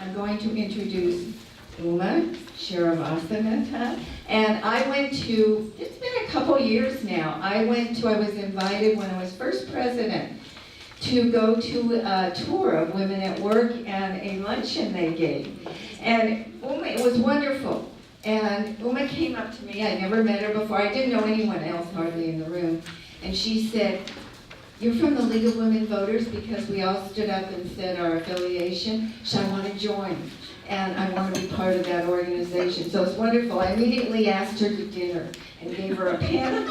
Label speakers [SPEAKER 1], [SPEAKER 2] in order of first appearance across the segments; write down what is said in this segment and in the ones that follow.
[SPEAKER 1] I'm going to introduce Uma Shrivastava. And I went to, it's been a couple years now, I was invited when I was first president to go to a tour of Women at Work and a luncheon they gave. And Uma, it was wonderful. And Uma came up to me, I never met her before, I didn't know anyone else hardly in the room. And she said, "You're from the League of Women Voters?" Because we all stood up and said our affiliation. So I want to join, and I want to be part of that organization. So it's wonderful. I immediately asked her to dinner and gave her a pen.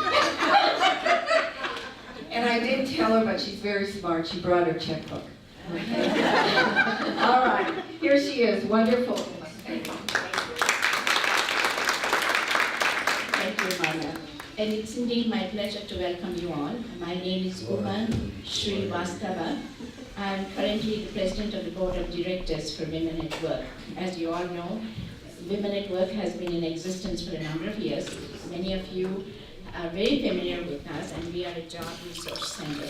[SPEAKER 1] And I didn't tell her, but she's very smart. She brought her checkbook. All right, here she is. Wonderful.
[SPEAKER 2] Thank you, Maya. And it's indeed my pleasure to welcome you all. My name is Uma Shrivastava. I'm currently the president of the board of directors for Women at Work. As you all know, Women at Work has been in existence for a number of years. Many of you are very familiar with us, and we are a job resource center.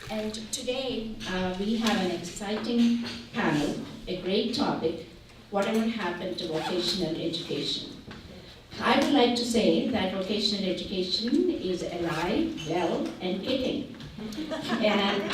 [SPEAKER 2] And today we have an exciting panel, a great topic: whatever happened to vocational education. I would like to say that vocational education is alive, well, and kicking. And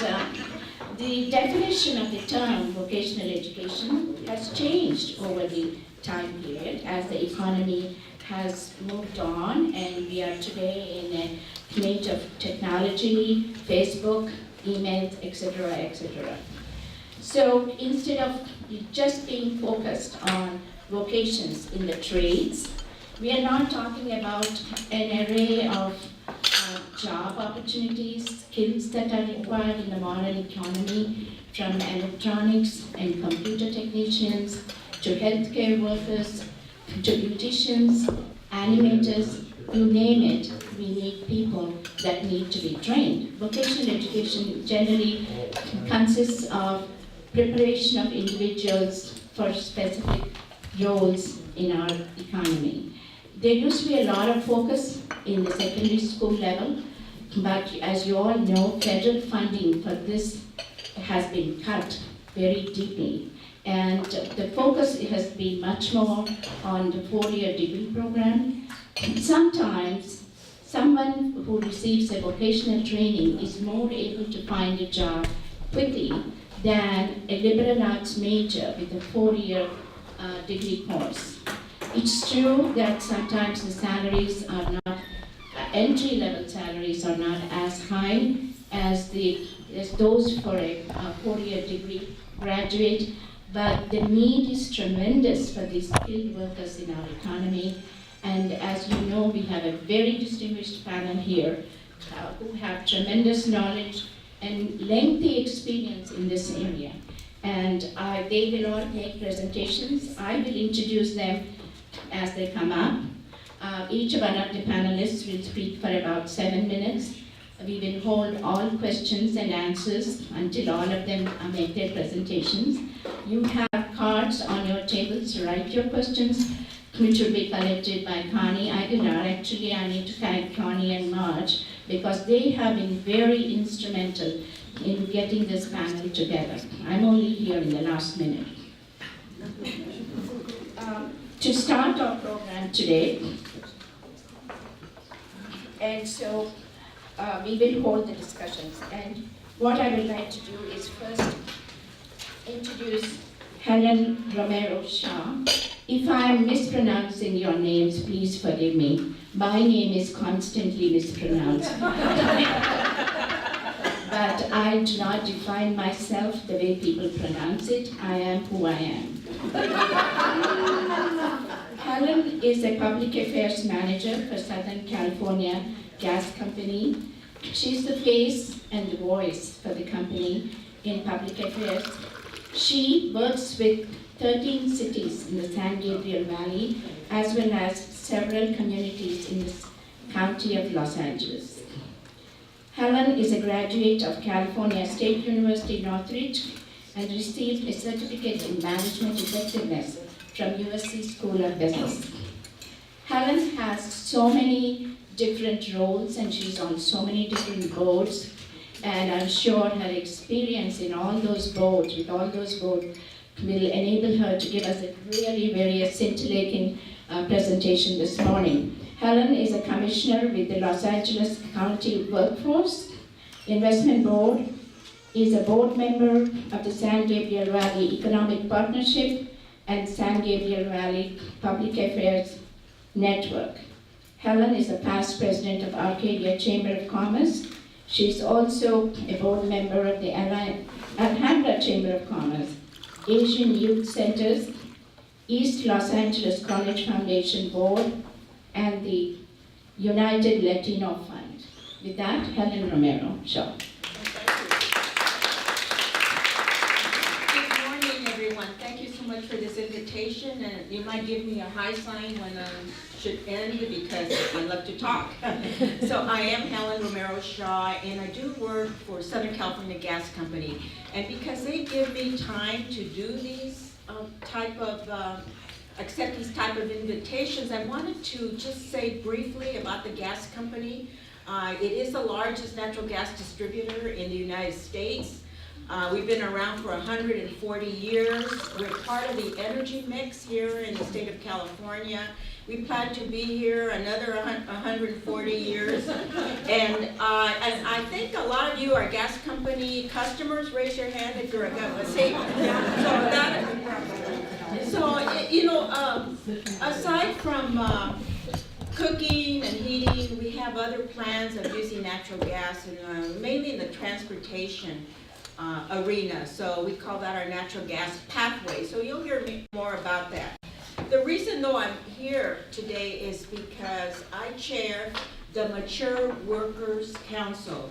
[SPEAKER 2] the definition of the term vocational education has changed over the time period as the economy has moved on, and we are today in an age of technology, Facebook, emails, etc., etc. So instead of just being focused on vocations in the trades, we are not talking about an array of job opportunities, skills that are required in the modern economy, from electronics and computer technicians to healthcare workers to beauticians, animators, you name it, we need people that need to be trained. Vocational education generally consists of preparation of individuals for specific roles in our economy. There used to be a lot of focus in the secondary school level, but as you all know, federal funding for this has been cut very deeply. And the focus has been much more on the 4-year degree program. Sometimes someone who receives a vocational training is more able to find a job quickly than a liberal arts major with a 4-year degree course. It's true that sometimes the salaries are not, entry-level salaries are not as high as those for a 4-year degree graduate, but the need is tremendous for these skilled workers in our economy. And as you know, we have a very distinguished panel here who have tremendous knowledge and lengthy experience in this area. And they will all make presentations. I will introduce them as they come up. Each one of the panelists will speak for about 7 minutes. We will hold all questions and answers until all of them make their presentations. You have cards on your tables to write your questions, which will be collected by Connie. I do not actually, I need to thank Connie and Marge because they have been very instrumental in getting this panel together. I'm only here in the last minute. To start our program today, and so we will hold the discussions. And what I would like to do is first introduce Helen Romero Shaw. If I am mispronouncing your names, please forgive me. My name is constantly mispronounced. But I do not define myself the way people pronounce it. I am who I am. Helen is a public affairs manager for Southern California Gas Company. She's the face and the voice for the company in public affairs. She works with 13 cities in the San Gabriel Valley, as well as several communities in the county of Los Angeles. Helen is a graduate of California State University Northridge and received a certificate in management effectiveness from USC School of Business. Helen has so many different roles and she's on so many different boards, and I'm sure her experience in all those boards, with all those boards, will enable her to give us a really very scintillating presentation this morning. Helen is a commissioner with the Los Angeles County Workforce Investment Board, is a board member of the San Gabriel Valley Economic Partnership and San Gabriel Valley Public Affairs Network. Helen is a past president of Arcadia Chamber of Commerce. She is also a board member of the Alhambra Chamber of Commerce, Asian Youth Centers, East Los Angeles College Foundation Board, and the United Latino Fund. With that, Helen Romero Shaw.
[SPEAKER 3] Good morning, everyone. Thank you so much for this invitation, and you might give me a high sign when I should end because I love to talk. So I am Helen Romero Shaw, and I do work for Southern California Gas Company. And because they give me time to do these accept these type of invitations, I wanted to just say briefly about the gas company. It is the largest natural gas distributor in the United States. We've been around for 140 years. We're part of the energy mix here in the state of California. We plan to be here another 140 years. And I think a lot of you are gas company customers. Raise your hand if you're a gas company. Aside from cooking and heating, we have other plans of using natural gas, and mainly in the transportation arena. So we call that our natural gas pathway. So you'll hear more about that. The reason though I'm here today is because I chair the Mature Workers Council,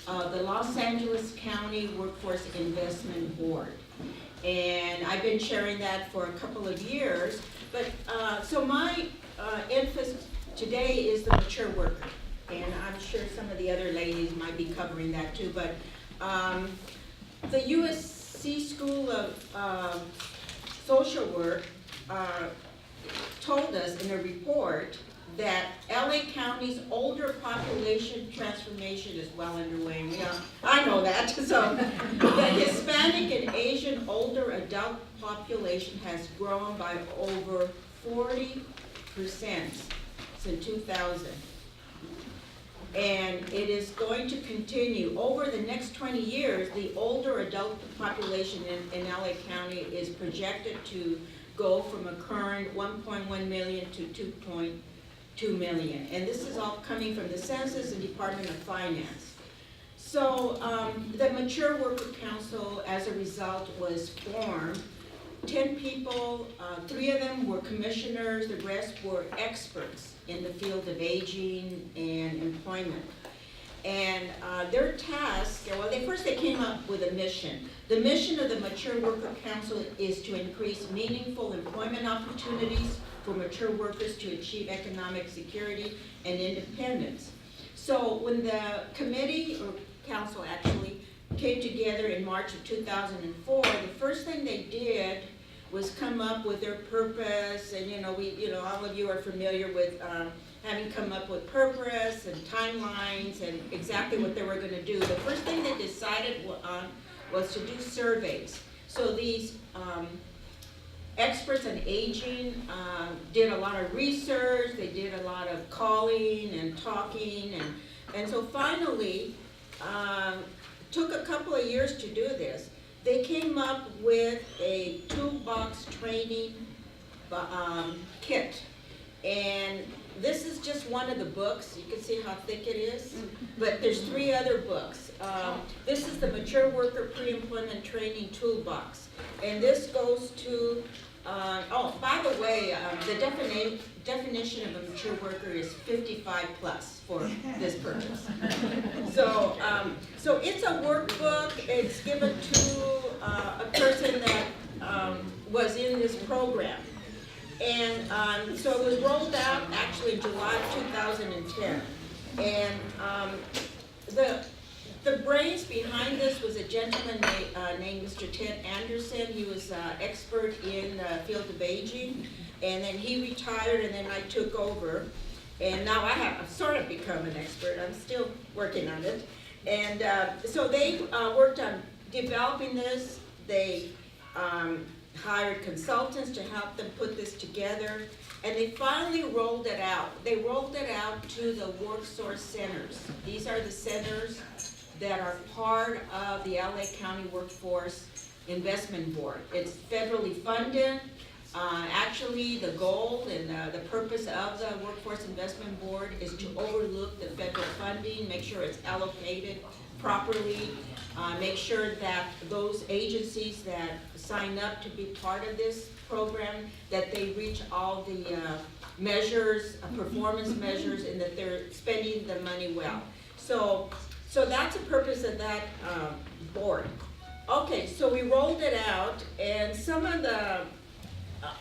[SPEAKER 3] the Los Angeles County Workforce Investment Board. And I've been chairing that for a couple of years. But so my emphasis today is the mature worker. And I'm sure some of the other ladies might be covering that too. But the USC School of Social Work told us in a report that LA County's older population transformation is well underway. I know that. So the Hispanic and Asian older adult population has grown by over 40% since 2000. And it is going to continue. Over the next 20 years, the older adult population in LA County is projected to go from a current 1.1 million to 2.2 million. And this is all coming from the Census and Department of Finance. So the Mature Worker Council, as a result, was formed. 10 people, 3 of them were commissioners, the rest were experts in the field of aging and employment. And their task, well, they came up with a mission. The mission of the Mature Worker Council is to increase meaningful employment opportunities for mature workers to achieve economic security and independence. So when the committee, or council actually, came together in March of 2004, the first thing they did was come up with their purpose, and all of you are familiar with having come up with purpose and timelines and exactly what they were going to do. The first thing they decided on was to do surveys. So these experts on aging did a lot of research, they did a lot of calling and talking, and so finally, took a couple of years to do this. They came up with a toolbox training kit. And this is just one of the books. You can see how thick it is. But there's 3 other books. This is the Mature Worker Pre-Employment Training Toolbox. And this goes to, by the way, the definition of a mature worker is 55 plus for this purpose. So, so it's a workbook. It's given to a person that was in this program. And so it was rolled out actually in July of 2010. And the brains behind this was a gentleman named Mr. Ted Anderson. He was expert in the field of aging. And then he retired, and then I took over. And now I've sort of become an expert. I'm still working on it. And so they worked on developing this. They hired consultants to help them put this together, and they finally rolled it out. They rolled it out to the work source centers. These are the centers that are part of the LA County Workforce Investment Board. It's federally funded. Actually, the goal and the purpose of the Workforce Investment Board is to overlook the federal funding, make sure it's allocated properly, make sure that those agencies that sign up to be part of this program, that they reach all the measures, performance measures, and that they're spending the money well. So that's the purpose of that board. Okay, so we rolled it out, and some of the,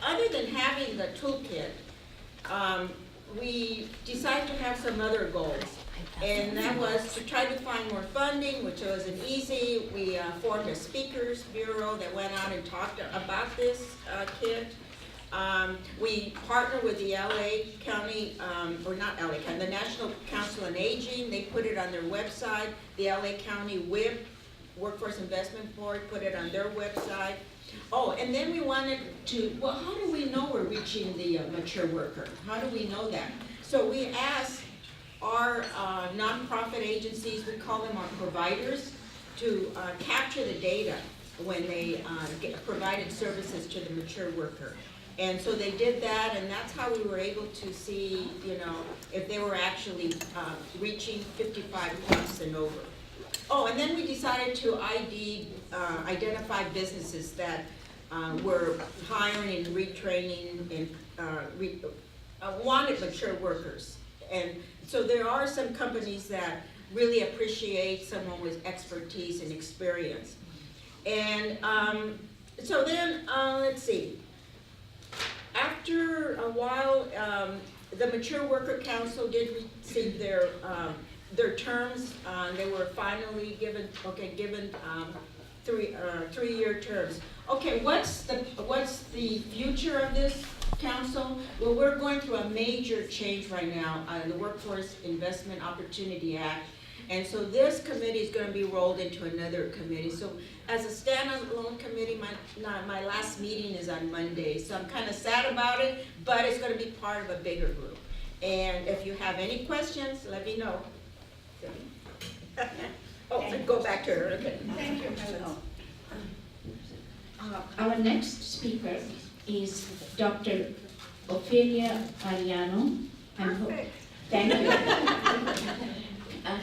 [SPEAKER 3] other than having the toolkit, we decided to have some other goals. And that was to try to find more funding, which wasn't easy. We formed a speakers bureau that went out and talked about this kit. We partnered with the LA County, or not LA County, the National Council on Aging. They put it on their website. The LA County WIP, Workforce Investment Board, put it on their website. Oh, and then we wanted to, well, how do we know we're reaching the mature worker? How do we know that? So we asked our nonprofit agencies, we call them our providers, to capture the data when they provided services to the mature worker. And so they did that, and that's how we were able to see, you know, if they were actually reaching 55 plus and over. Oh, and then we decided to identify businesses that were hiring and retraining and wanted mature workers. And so there are some companies that really appreciate someone with expertise and experience. And so then, let's see. After a while, the Mature Worker Council did receive their terms. They were finally given 3-year terms. Okay, what's the future of this council? Well, we're going through a major change right now, the Workforce Investment Opportunity Act. And so this committee is going to be rolled into another committee. So as a standalone committee, my last meeting is on Monday. So I'm kind of sad about it, but it's going to be part of a bigger group. And if you have any questions, let me know. Oh, go back to her. Okay.
[SPEAKER 2] Thank you, Helen. Our next speaker is Dr. Ofelia Arellano. Thank you.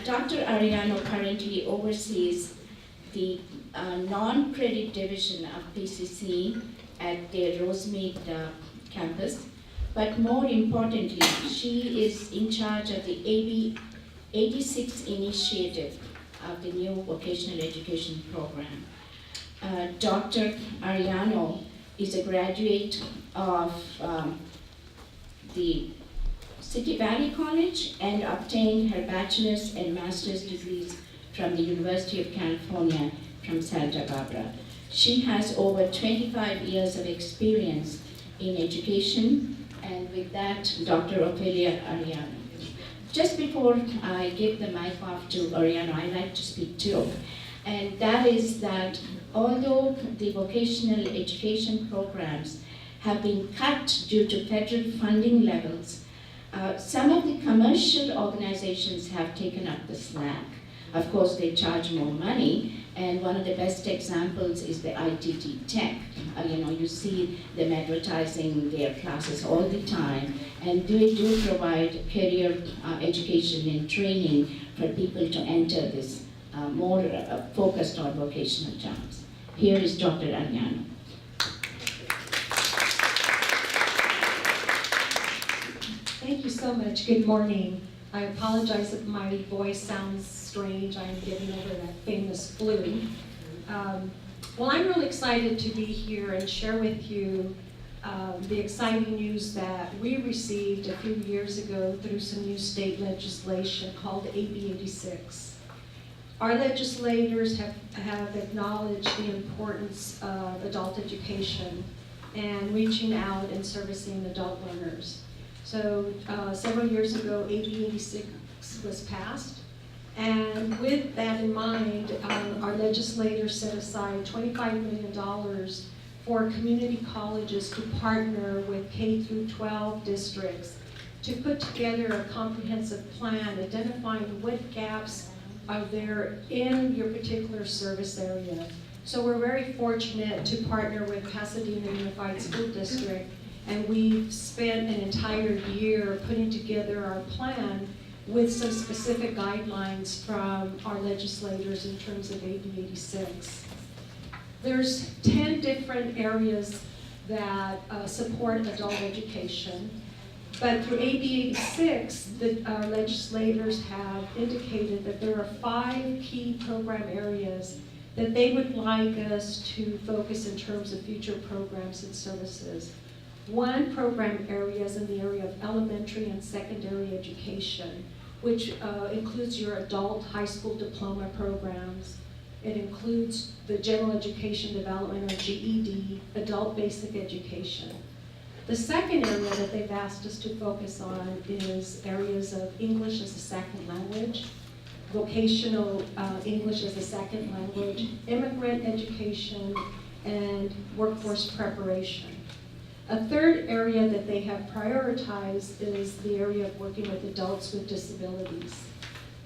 [SPEAKER 2] Dr. Arellano currently oversees the non-credit division of PCC at their Rosemead campus. But more importantly, she is in charge of the AB 86 initiative of the new vocational education program. Dr. Arellano is a graduate of the City Valley College and obtained her bachelor's and master's degrees from the University of California from Santa Barbara. She has over 25 years of experience in education, and with that, Dr. Ofelia Arellano. Just before I give the mic off to Arellano, I'd like to speak too. And that is that although the vocational education programs have been cut due to federal funding levels, some of the commercial organizations have taken up the slack. Of course, they charge more money, and one of the best examples is the ITT Tech. You see them advertising their classes all the time, and they do provide career education and training for people to enter this more focused on vocational jobs. Here is Dr. Arellano.
[SPEAKER 4] Thank you so much. Good morning. I apologize if my voice sounds strange. I'm getting over that famous flu. Well, I'm really excited to be here and share with you the exciting news that we received a few years ago through some new state legislation called AB 86. Our legislators have acknowledged the importance of adult education and reaching out and servicing adult learners. So several years ago, AB 86 was passed, and with that in mind, our legislators set aside $25 million for community colleges to partner with K through 12 districts to put together a comprehensive plan identifying what gaps are there in your particular service area. So we're very fortunate to partner with Pasadena Unified School District, and we've spent an entire year putting together our plan with some specific guidelines from our legislators in terms of AB 86. There's 10 different areas that support adult education, but through AB 86, our legislators have indicated that there are 5 key program areas that they would like us to focus in terms of future programs and services. One program area is in the area of elementary and secondary education, which includes your adult high school diploma programs. It includes the general education development, or GED, adult basic education. The second area that they've asked us to focus on is areas of English as a second language, vocational English as a second language, immigrant education, and workforce preparation. A third area that they have prioritized is the area of working with adults with disabilities.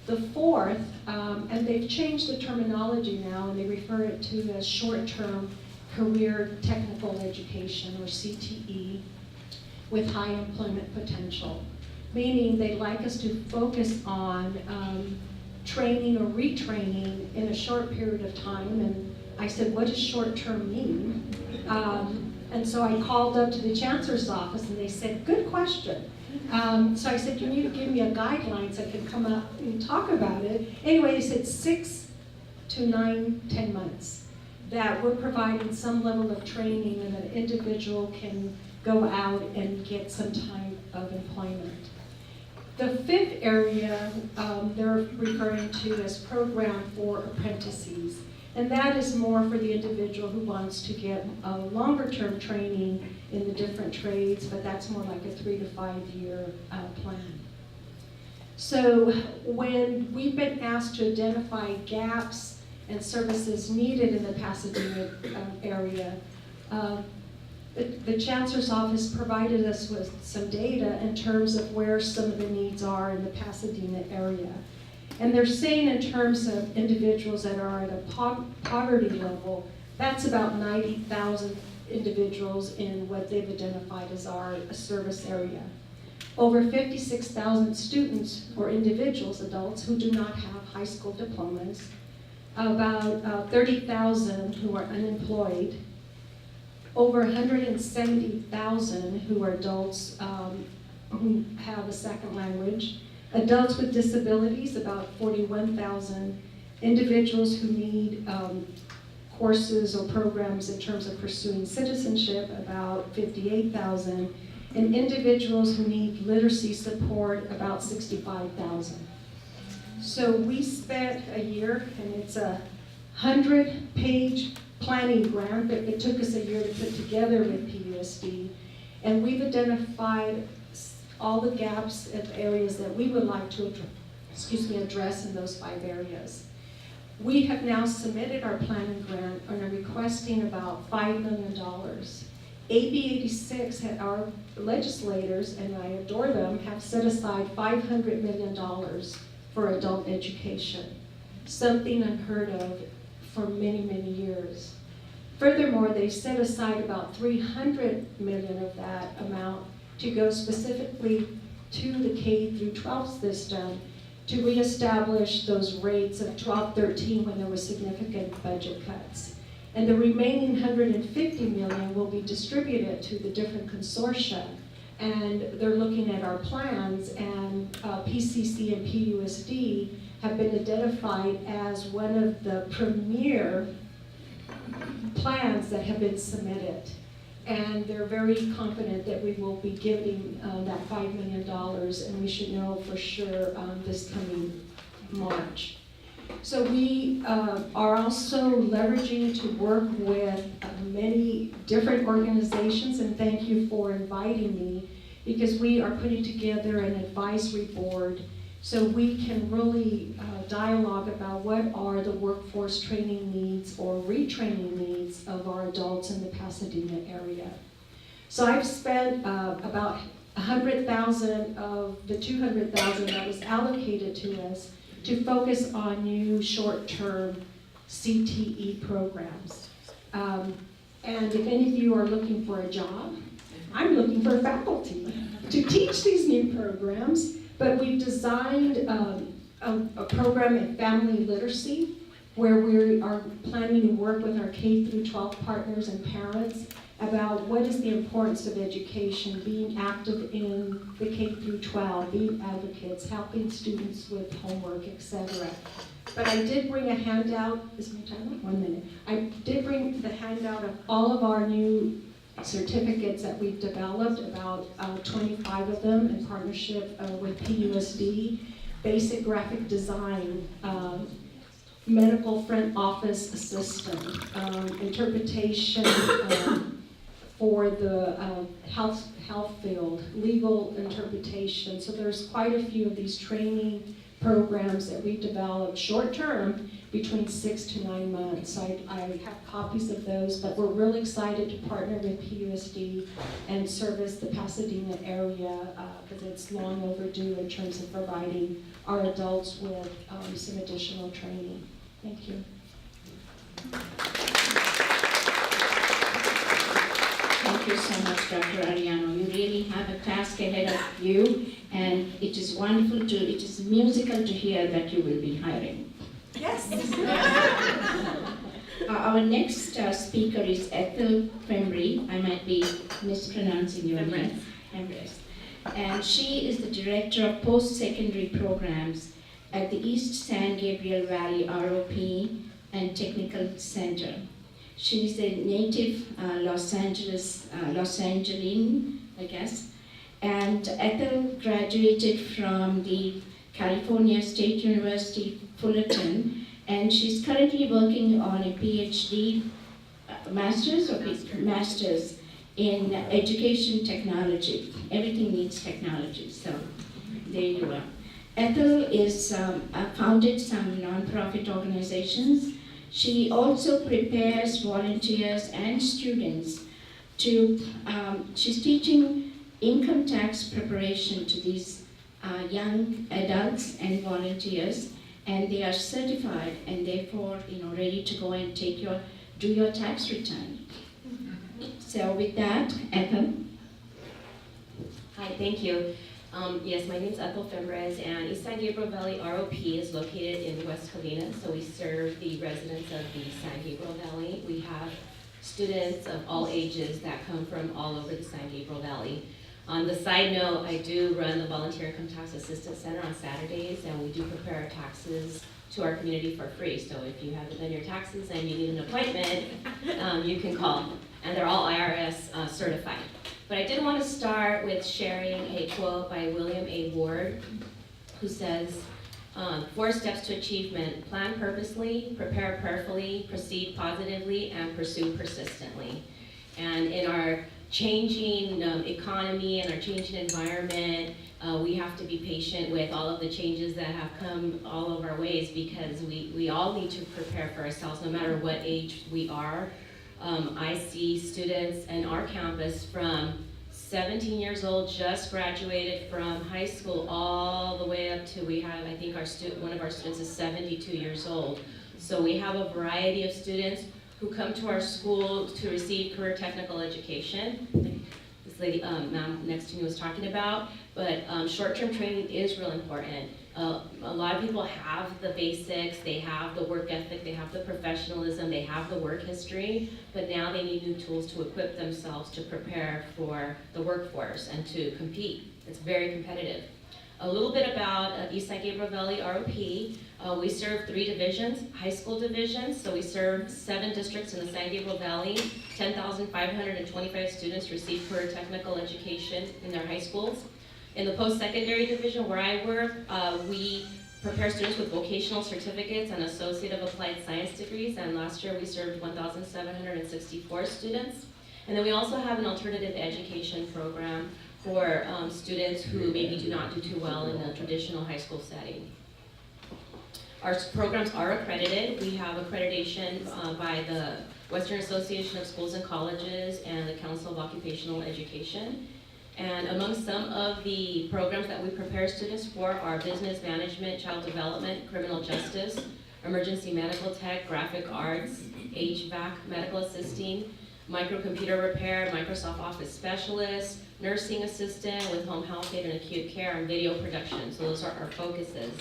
[SPEAKER 4] The fourth, and they've changed the terminology now, and they refer it to as short-term career technical education, or CTE, with high employment potential, meaning they'd like us to focus on training or retraining in a short period of time. And I said, what does short-term mean? And so I called up to the chancellor's office, and they said, good question. So I said, you need to give me a guideline so I can come up and talk about it. Anyway, they said 6 to 9, 10 months, that we're providing some level of training and an individual can go out and get some type of employment. The fifth area they're referring to as program for apprentices. And that is more for the individual who wants to get a longer-term training in the different trades, but that's more like a 3 to 5 year plan. So when we've been asked to identify gaps and services needed in the Pasadena area, the Chancellor's Office provided us with some data in terms of where some of the needs are in the Pasadena area. And they're saying in terms of individuals that are at a poverty level, that's about 90,000 individuals in what they've identified as our service area. Over 56,000 students or individuals, adults, who do not have high school diplomas, about 30,000 who are unemployed, over 170,000 who are adults who have a second language, adults with disabilities, about 41,000, individuals who need courses or programs in terms of pursuing citizenship, about 58,000, and individuals who need literacy support, about 65,000. So we spent a year, and it's a 100-page planning grant that it took us a year to put together with PUSD, and we've identified all the gaps and areas that we would like to address in those 5 areas. We have now submitted our planning grant and are requesting about $5 million. AB 86, our legislators, and I adore them, have set aside $500 million for adult education, something unheard of for many, many years. Furthermore, they set aside about $300 million of that amount to go specifically to the K through 12 system to reestablish those rates of 12-13 when there were significant budget cuts. And the remaining $150 million will be distributed to the different consortia. And they're looking at our plans, and PCC and PUSD have been identified as one of the premier plans that have been submitted. And they're very confident that we will be giving that $5 million, and we should know for sure this coming March. So we are also leveraging to work with many different organizations, and thank you for inviting me, because we are putting together an advisory board so we can really dialogue about what are the workforce training needs or retraining needs of our adults in the Pasadena area. So I've spent about 100,000 of the 200,000 that was allocated to us to focus on new short-term CTE programs. And if any of you are looking for a job, I'm looking for faculty to teach these new programs, but we've designed a program in family literacy where we are planning to work with our K through 12 partners and parents about what is the importance of education, being active in the K through 12, being advocates, helping students with homework, etc. But I did bring a handout. Is my time up? 1 minute. I did bring the handout of all of our new certificates that we've developed, about 25 of them in partnership with PUSD, basic graphic design, medical front office assistant, interpretation for the health field, legal interpretation. So there's quite a few of these training programs that we've developed short-term between 6 to 9 months. I have copies of those, but we're really excited to partner with PUSD and service the Pasadena area because it's long overdue in terms of providing our adults with some additional training. Thank you.
[SPEAKER 2] Thank you so much, Dr. Arellano. You really have a task ahead of you, and it is wonderful it is musical to hear that you will be hiring.
[SPEAKER 3] Yes.
[SPEAKER 2] Our next speaker is Ethel Fimbres. I might be mispronouncing your name. Fimbres. And she is the Director of Post-Secondary Programs at the East San Gabriel Valley ROP and Technical Center. She is a native Los Angeline, I guess. And Ethel graduated from the California State University, Fullerton, and she's currently working on a PhD, master's in education technology. Everything needs technology, so there you are. Ethel is founded some nonprofit organizations. She also prepares volunteers and students to, she's teaching income tax preparation to these young adults and volunteers, and they are certified and therefore ready to go and do your tax return. So with that, Ethel.
[SPEAKER 5] Hi, thank you. Yes, my name is Ethel Fimbres, and East San Gabriel Valley ROP is located in West Covina, so we serve the residents of the San Gabriel Valley. We have students of all ages that come from all over the San Gabriel Valley. On the side note, I do run the Volunteer Income Tax Assistance Center on Saturdays, and we do prepare our taxes to our community for free. So if you haven't done your taxes and you need an appointment, you can call. And they're all IRS certified. But I did want to start with sharing a quote by William A. Ward, who says, 4 steps to achievement: plan purposely, prepare prayerfully, proceed positively, and pursue persistently. And in our changing economy and our changing environment, we have to be patient with all of the changes that have come all of our ways, because we all need to prepare for ourselves no matter what age we are. I see students in our campus from 17 years old, just graduated from high school, all the way up to, we have, I think one of our students is 72 years old. So we have a variety of students who come to our school to receive career technical education. This lady, ma'am next to me was talking about, but short-term training is real important. A lot of people have the basics, they have the work ethic, they have the professionalism, they have the work history, but now they need new tools to equip themselves to prepare for the workforce and to compete. It's very competitive. A little bit about East San Gabriel Valley ROP. We serve 3 divisions, high school divisions, so we serve 7 districts in the San Gabriel Valley. 10,525 students receive career technical education in their high schools. In the post-secondary division where I work, we prepare students with vocational certificates and Associate of Applied Science degrees, and last year we served 1,764 students. And then we also have an alternative education program for students who maybe do not do too well in a traditional high school setting. Our programs are accredited. We have accreditation by the Western Association of Schools and Colleges and the Council of Occupational Education. And among some of the programs that we prepare students for are business management, child development, criminal justice, emergency medical tech, graphic arts, HVAC, medical assisting, microcomputer repair, Microsoft Office specialist, nursing assistant with home health aid and acute care, and video production. So those are our focuses.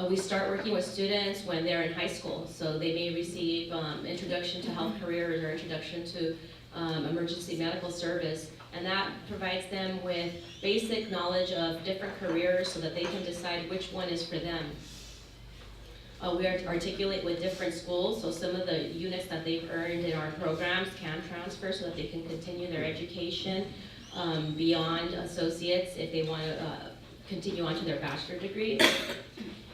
[SPEAKER 5] We start working with students when they're in high school. So they may receive introduction to health careers or introduction to emergency medical service. And that provides them with basic knowledge of different careers so that they can decide which one is for them. We articulate with different schools, so some of the units that they've earned in our programs can transfer so that they can continue their education beyond associates if they want to continue on to their bachelor degree.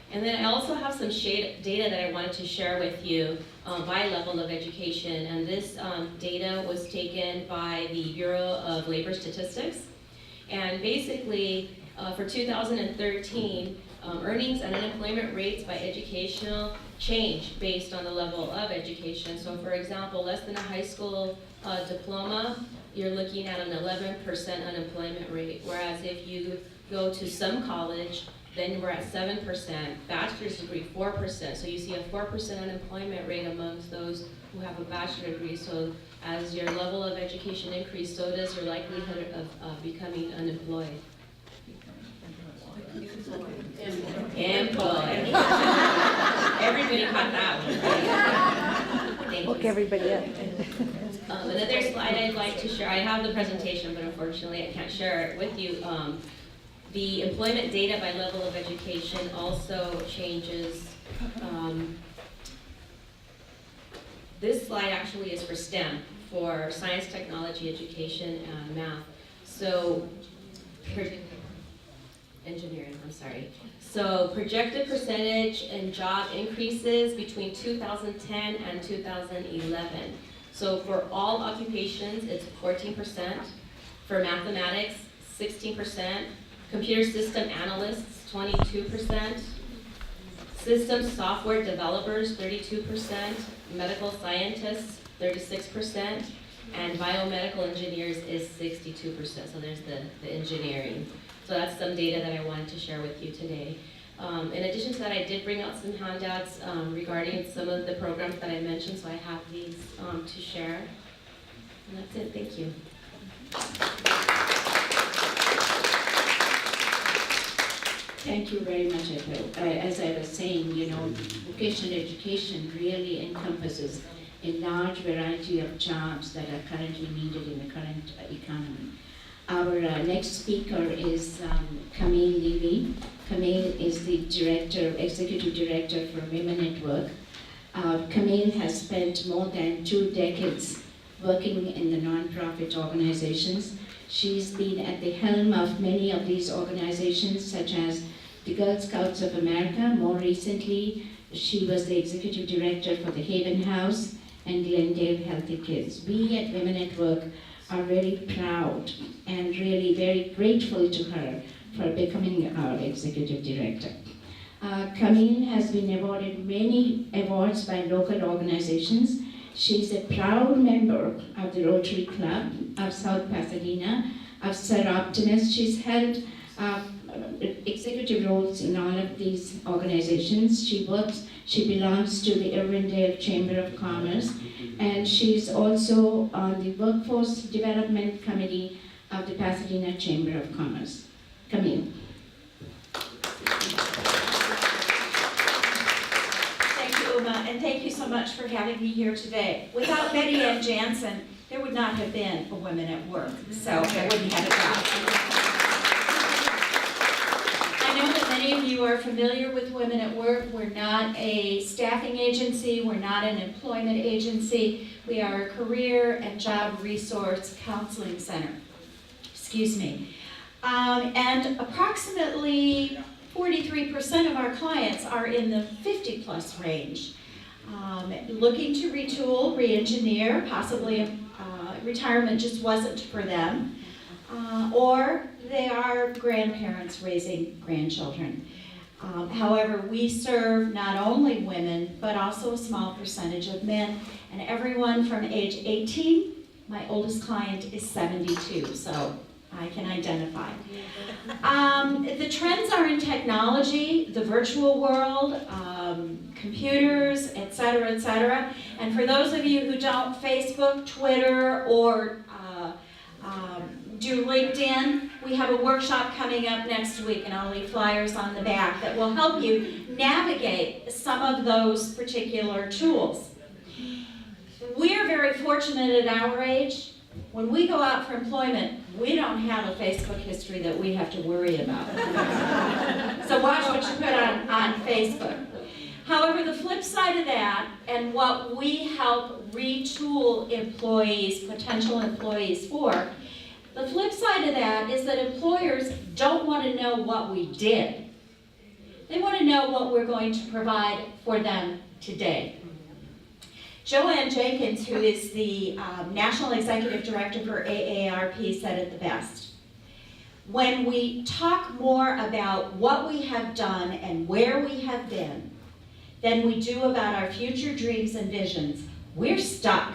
[SPEAKER 5] And then I also have some data that I wanted to share with you by level of education. And this data was taken by the Bureau of Labor Statistics. And basically, for 2013, earnings and unemployment rates by educational change based on the level of education. So for example, less than a high school diploma, you're looking at an 11% unemployment rate. Whereas if you go to some college, then we're at 7%, bachelor's degree 4%. So you see a 4% unemployment rate amongst those who have a bachelor degree. So as your level of education increases, so does your likelihood of becoming unemployed. Employed. Everybody caught that one, right?
[SPEAKER 6] Look everybody up.
[SPEAKER 5] Another slide I'd like to share, I have the presentation, but unfortunately I can't share it with you. The employment data by level of education also changes. This slide actually is for STEM, for science, technology, education, and math. So, engineering, I'm sorry. So projected percentage in job increases between 2010 and 2011. So for all occupations, it's 14%. For mathematics, 16%. Computer system analysts, 22%. System software developers, 32%. Medical scientists, 36%. And biomedical engineers is 62%. So there's the engineering. So that's some data that I wanted to share with you today. In addition to that, I did bring out some handouts regarding some of the programs that I mentioned, so I have these to share. And that's it, thank you.
[SPEAKER 2] Thank you very much, Ethel. As I was saying, you know, vocational education really encompasses a large variety of jobs that are currently needed in the current economy. Our next speaker is Camille Levee. Camille is the executive director for Women at Work. Camille has spent more than 2 decades working in the nonprofit organizations. She's been at the helm of many of these organizations, such as the Girl Scouts of America. More recently, she was the executive director for the Haven House and Glendale Healthy Kids. We at Women at Work are very proud and really very grateful to her for becoming our executive director. Camille has been awarded many awards by local organizations. She's a proud member of the Rotary Club of South Pasadena, of Sir Optimus. She's held executive roles in all of these organizations. She belongs to the Irwindale Chamber of Commerce, and she's also on the Workforce Development Committee of the Pasadena Chamber of Commerce. Camille.
[SPEAKER 7] Thank you, Uma, and thank you so much for having me here today. Without Betty Ann Jansen, there would not have been a Women at Work, so I wouldn't have a job. I know that many of you are familiar with Women at Work. We're not a staffing agency, we're not an employment agency. We are a career and job resource counseling center. Excuse me. And approximately 43% of our clients are in the 50-plus range, looking to retool, re-engineer, possibly retirement just wasn't for them, or they are grandparents raising grandchildren. However, we serve not only women, but also a small percentage of men, and everyone from age 18, my oldest client is 72, so I can identify. The trends are in technology, the virtual world, computers, et cetera, and for those of you who don't Facebook, Twitter, or do LinkedIn, we have a workshop coming up next week, and I'll leave flyers on the back that will help you navigate some of those particular tools. We're very fortunate at our age. When we go out for employment, we don't have a Facebook history that we have to worry about. So watch what you put on Facebook. However, the flip side of that, and what we help retool employees, potential employees for, the flip side of that is that employers don't want to know what we did. They want to know what we're going to provide for them today. Joanne Jenkins, who is the National Executive Director for AARP, said it the best. When we talk more about what we have done and where we have been than we do about our future dreams and visions, we're stuck.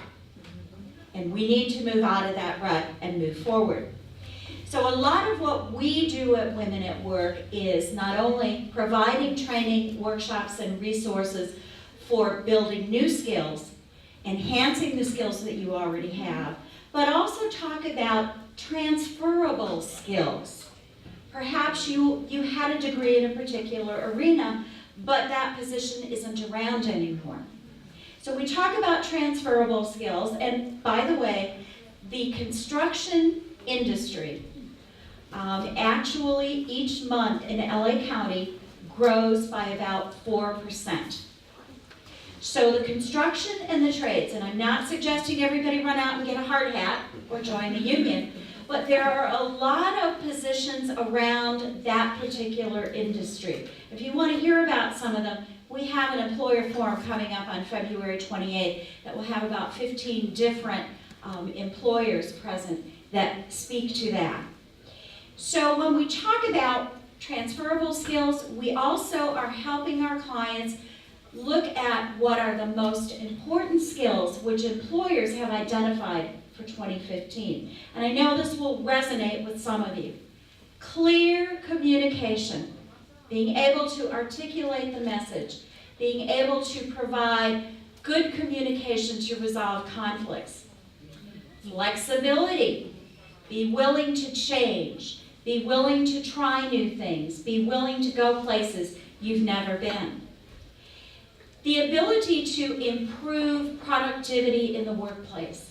[SPEAKER 7] And we need to move out of that rut and move forward. So a lot of what we do at Women at Work is not only providing training, workshops, and resources for building new skills, enhancing the skills that you already have, but also talk about transferable skills. Perhaps you had a degree in a particular arena, but that position isn't around anymore. So we talk about transferable skills, and by the way, the construction industry actually each month in LA County grows by about 4%. So the construction and the trades, and I'm not suggesting everybody run out and get a hard hat or join the union, but there are a lot of positions around that particular industry. If you want to hear about some of them, we have an employer forum coming up on February 28th that will have about 15 different employers present that speak to that. So when we talk about transferable skills, we also are helping our clients look at what are the most important skills which employers have identified for 2015. And I know this will resonate with some of you. Clear communication. Being able to articulate the message, being able to provide good communication to resolve conflicts. Flexibility, be willing to change, be willing to try new things, be willing to go places you've never been. The ability to improve productivity in the workplace,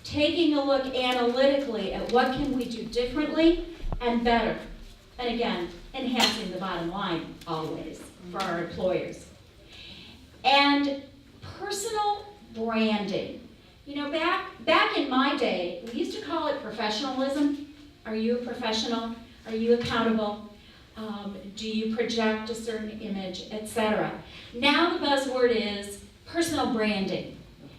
[SPEAKER 7] taking a look analytically at what can we do differently and better. And again, enhancing the bottom line always for our employers. And personal branding. You know, back in my day, we used to call it professionalism. Are you a professional? Are you accountable? Do you project a certain image, etc. Now the buzzword is personal branding.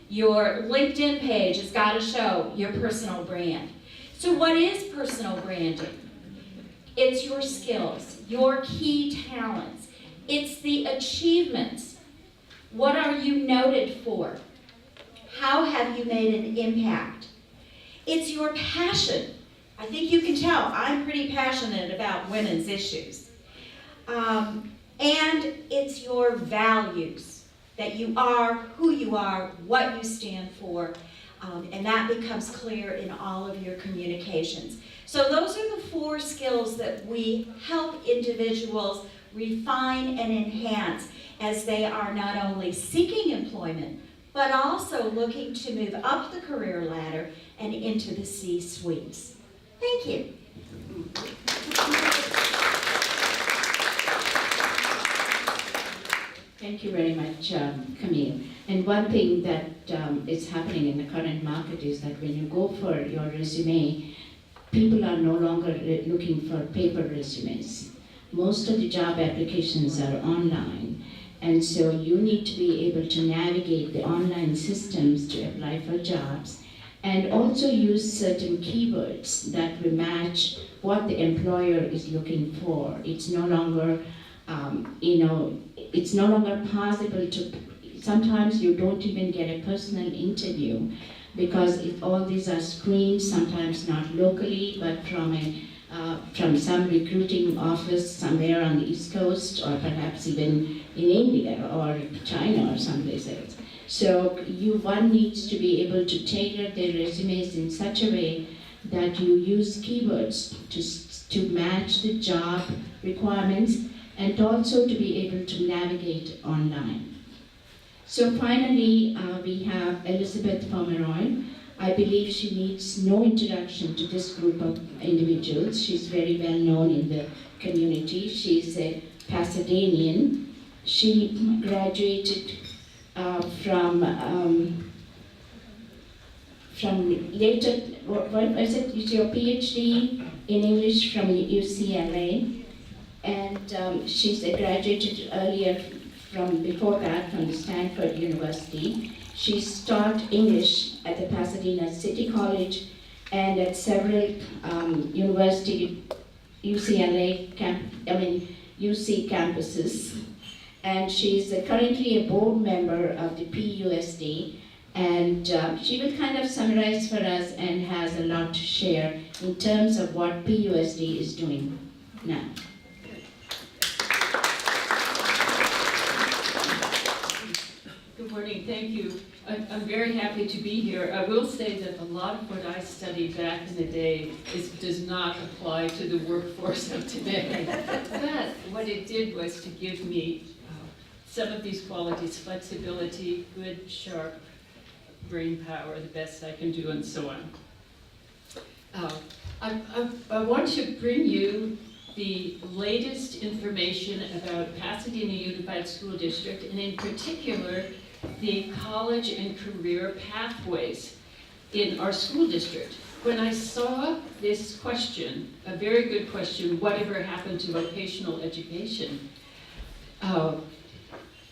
[SPEAKER 7] Your LinkedIn page has got to show your personal brand. So what is personal branding? It's your skills, your key talents. It's the achievements. What are you noted for? How have you made an impact? It's your passion. I think you can tell I'm pretty passionate about women's issues. And it's your values, that you are who you are, what you stand for, and that becomes clear in all of your communications. So those are the 4 skills that we help individuals refine and enhance as they are not only seeking employment, but also looking to move up the career ladder and into the C-suites. Thank you.
[SPEAKER 2] Thank you very much, Camille. And one thing that is happening in the current market is that when you go for your resume, people are no longer looking for paper resumes. Most of the job applications are online, and so you need to be able to navigate the online systems to apply for jobs and also use certain keywords that will match what the employer is looking for. It's no longer, it's no longer possible to, sometimes you don't even get a personal interview because all these are screened, sometimes not locally, but from some recruiting office somewhere on the East Coast, or perhaps even in India or China or someplace else. So one needs to be able to tailor their resumes in such a way that you use keywords to match the job requirements and also to be able to navigate online. So finally, we have Elizabeth Pomeroy. I believe she needs no introduction to this group of individuals. She's very well known in the community. She's a Pasadenan. She graduated from later, what was it? Your PhD in English from UCLA, and she's graduated earlier before that from Stanford University. She's taught English at the Pasadena City College and at several university UC campuses. And she's currently a board member of the PUSD, and she will kind of summarize for us and has a lot to share in terms of what PUSD is doing now.
[SPEAKER 6] Good morning, thank you. I'm very happy to be here. I will say that a lot of what I studied back in the day does not apply to the workforce of today. But what it did was to give me some of these qualities: flexibility, good, sharp brain power, the best I can do, and so on. I want to bring you the latest information about Pasadena Unified School District, and in particular, the college and career pathways in our school district. When I saw this question, a very good question, whatever happened to vocational education,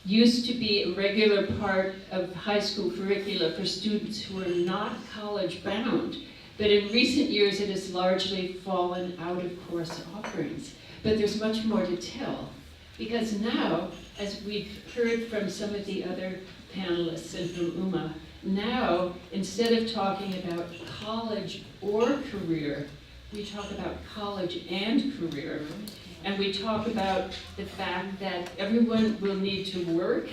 [SPEAKER 6] used to be a regular part of high school curricula for students who are not college bound, but in recent years it has largely fallen out of course offerings. But there's much more to tell, because now, as we've heard from some of the other panelists and from Uma, now instead of talking about college or career, we talk about college and career. And we talk about the fact that everyone will need to work.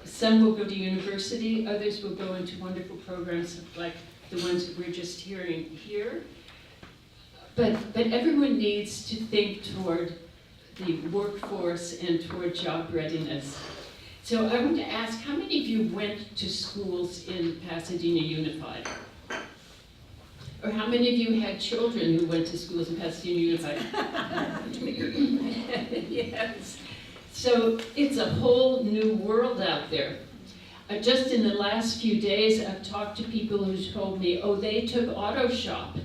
[SPEAKER 6] Some will go to university, others will go into wonderful programs like the ones that we're just hearing here. But everyone needs to think toward the workforce and toward job readiness. So I want to ask, how many of you went to schools in Pasadena Unified? Or how many of you had children who went to schools in Pasadena Unified? Yes. So it's a whole new world out there. Just in the last few days, I've talked to people who told me, oh, they took auto shop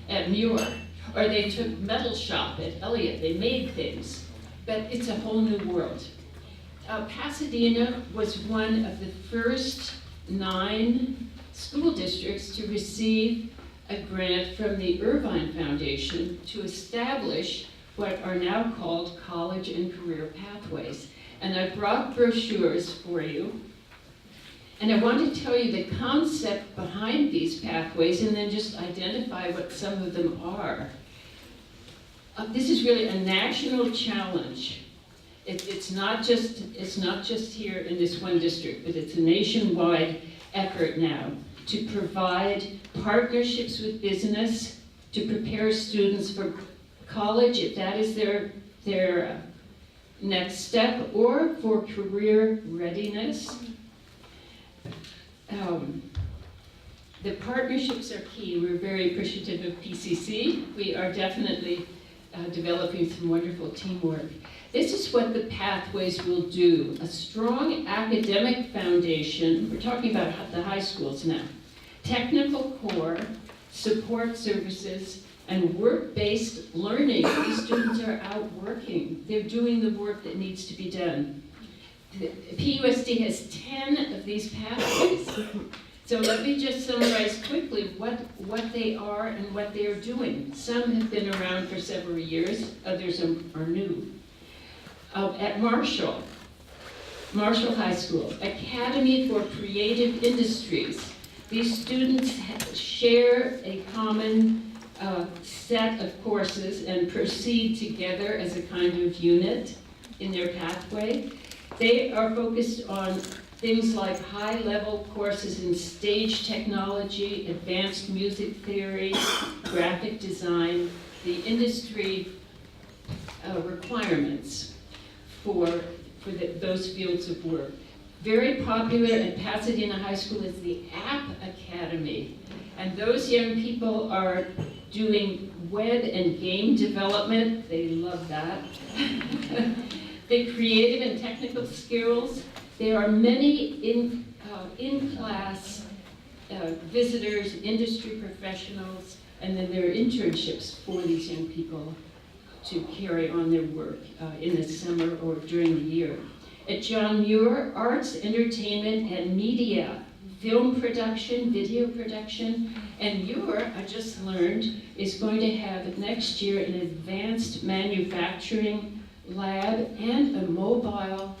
[SPEAKER 6] at Muir, or they took metal shop at Elliott. They made things, but it's a whole new world. Pasadena was one of the first 9 school districts to receive a grant from the Irvine Foundation to establish what are now called college and career pathways. And I brought brochures for you. And I want to tell you the concept behind these pathways and then just identify what some of them are. This is really a national challenge. It's not just here in this one district, but it's a nationwide effort now to provide partnerships with business to prepare students for college, if that is their next step, or for career readiness. The partnerships are key. We're very appreciative of PCC. We are definitely developing some wonderful teamwork. This is what the pathways will do. A strong academic foundation, we're talking about the high schools now, technical core, support services, and work-based learning. These students are out working. They're doing the work that needs to be done. The PUSD has 10 of these pathways. So let me just summarize quickly what they are and what they are doing. Some have been around for several years, others are new. At Marshall High School, Academy for Creative Industries. These students share a common set of courses and proceed together as a kind of unit in their pathway. They are focused on things like high-level courses in stage technology, advanced music theory, graphic design, the industry requirements for those fields of work. Very popular at Pasadena High School is the App Academy. And those young people are doing web and game development. They love that. The creative and technical skills. There are many in-class visitors, industry professionals, and then there are internships for these young people to carry on their work in the summer or during the year. At John Muir, arts, entertainment, and media, film production, video production, and Muir, I just learned, is going to have next year an advanced manufacturing lab and a mobile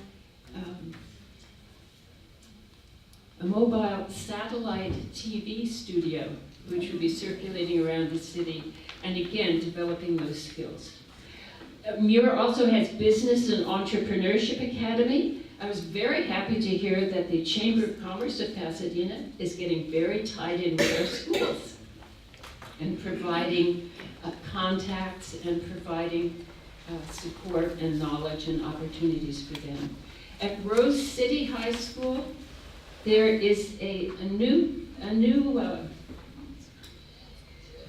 [SPEAKER 6] satellite TV studio, which will be circulating around the city, and again, developing those skills. Muir also has Business and Entrepreneurship Academy. I was very happy to hear that the Chamber of Commerce of Pasadena is getting very tied in with our schools and providing contacts and providing support and knowledge and opportunities for them. At Rose City High School, there is a new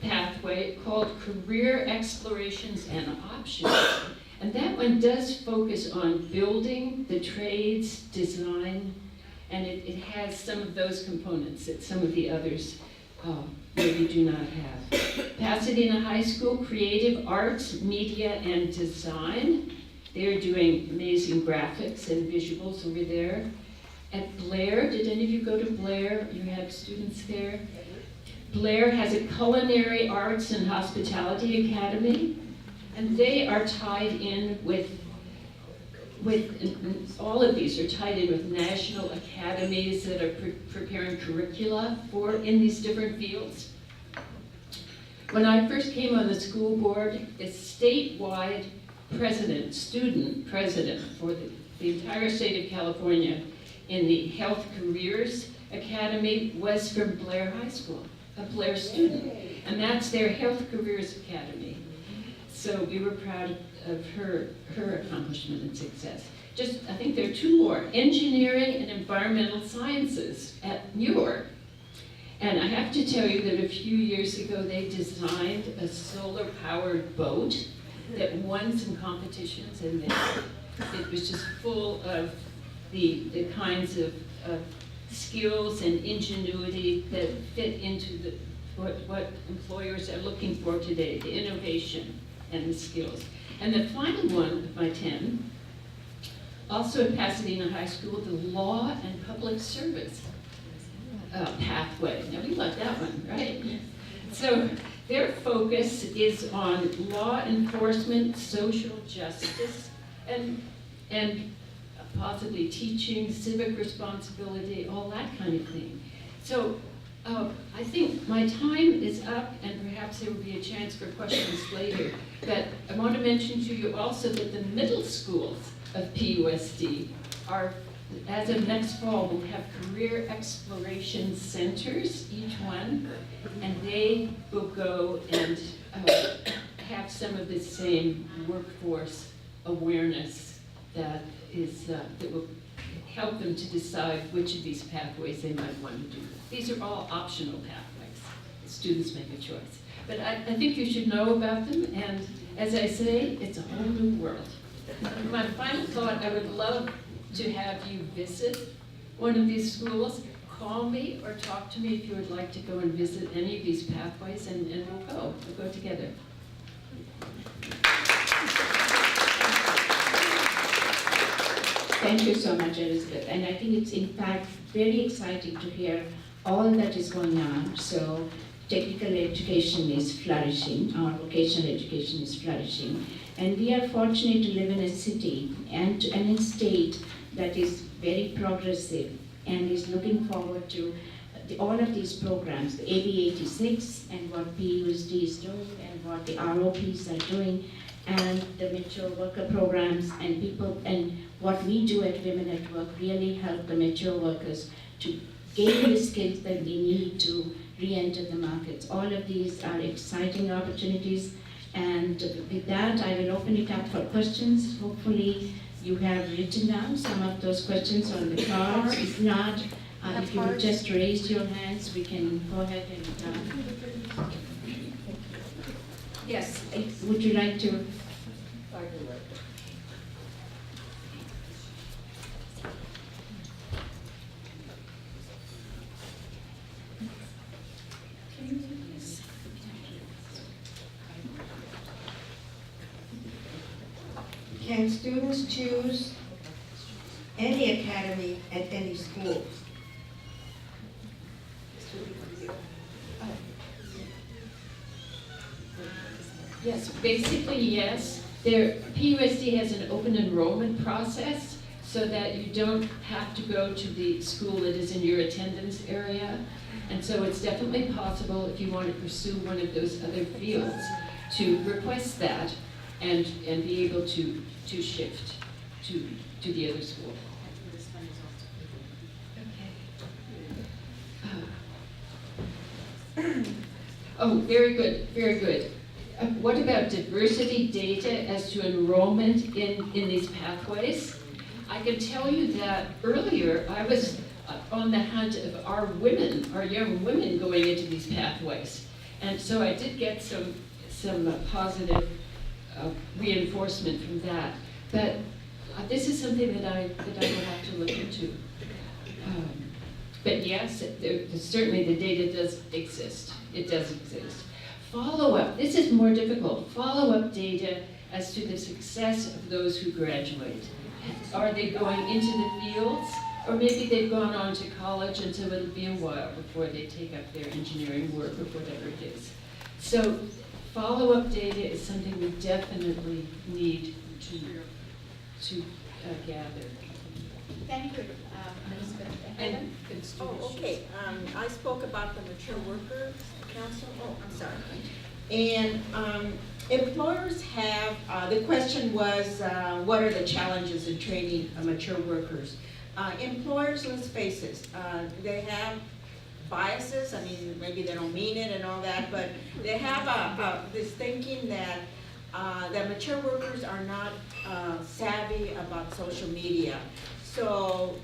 [SPEAKER 6] pathway called Career Explorations and Options. And that one does focus on building, the trades, design, and it has some of those components that some of the others maybe do not have. Pasadena High School, Creative Arts, Media, and Design. They're doing amazing graphics and visuals over there. At Blair, did any of you go to Blair? You had students there? Blair has a Culinary Arts and Hospitality Academy, and they are tied in with all of these are tied in with national academies that are preparing curricula in these different fields. When I first came on the school board, a statewide student president for the entire state of California in the Health Careers Academy was from Blair High School, a Blair student, and that's their Health Careers Academy. So we were proud of her accomplishment and success. I think there are two more, Engineering and Environmental Sciences at Muir. And I have to tell you that a few years ago they designed a solar-powered boat that won some competitions, and it was just full of the kinds of skills and ingenuity that fit into what employers are looking for today, the innovation and the skills. And the final one of my 10, also at Pasadena High School, the Law and Public Service pathway. Now we love that one, right? So their focus is on law enforcement, social justice, and possibly teaching, civic responsibility, all that kind of thing. So I think my time is up, and perhaps there will be a chance for questions later. But I want to mention to you also that the middle schools of PUSD are, as of next fall, will have career exploration centers, each one, and they will go and have some of the same workforce awareness that will help them to decide which of these pathways they might want to do. These are all optional pathways. Students make a choice. But I think you should know about them, and as I say, it's a whole new world. My final thought, I would love to have you visit one of these schools. Call me or talk to me if you would like to go and visit any of these pathways, and we'll go together.
[SPEAKER 2] Thank you so much, Elizabeth. And I think it's in fact very exciting to hear all that is going on. So technical education is flourishing, our vocational education is flourishing, and we are fortunate to live in a city and a state that is very progressive and is looking forward to all of these programs, the AB 86 and what PUSD is doing and what the ROPs are doing, and the mature worker programs and people, and what we do at Women at Work really help the mature workers to gain the skills that they need to re-enter the markets. All of these are exciting opportunities, and with that, I will open it up for questions. Hopefully, you have written down some of those questions on the cards. If not, if you would just raise your hands, we can go ahead and. Yes, would you like to?
[SPEAKER 8] Can students choose any academy at any school?
[SPEAKER 6] Yes, basically, yes. PUSD has an open enrollment process so that you don't have to go to the school that is in your attendance area. And so it's definitely possible, if you want to pursue one of those other fields, to request that and be able to shift to the other school. Oh, very good, very good. What about diversity data as to enrollment in these pathways? I can tell you that earlier I was on the hunt of our young women going into these pathways. And so I did get some positive reinforcement from that. But this is something that I will have to look into. But yes, certainly the data does exist. It does exist. Follow-up, this is more difficult. Follow-up data as to the success of those who graduate. Are they going into the fields? Or maybe they've gone on to college, and so it'll be a while before they take up their engineering work or whatever it is. So follow-up data is something we definitely need to gather.
[SPEAKER 7] Thank you, Elizabeth.
[SPEAKER 6] And
[SPEAKER 3] Oh, okay. I spoke about the Mature Workers Council. Oh, I'm sorry. And employers have, the question was, what are the challenges in training mature workers? Employers, let's face it, they have biases. I mean, maybe they don't mean it and all that, but they have this thinking that that mature workers are not savvy about social media. So,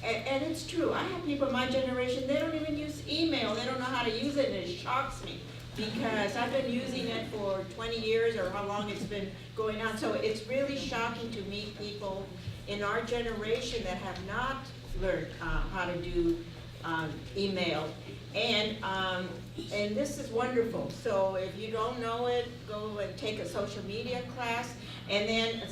[SPEAKER 3] and it's true. I have people in my generation, they don't even use email. They don't know how to use it, and it shocks me because I've been using it for 20 years or how long it's been going on. So it's really shocking to meet people in our generation that have not learned how to do email. And this is wonderful. So if you don't know it, go and take a social media class. And then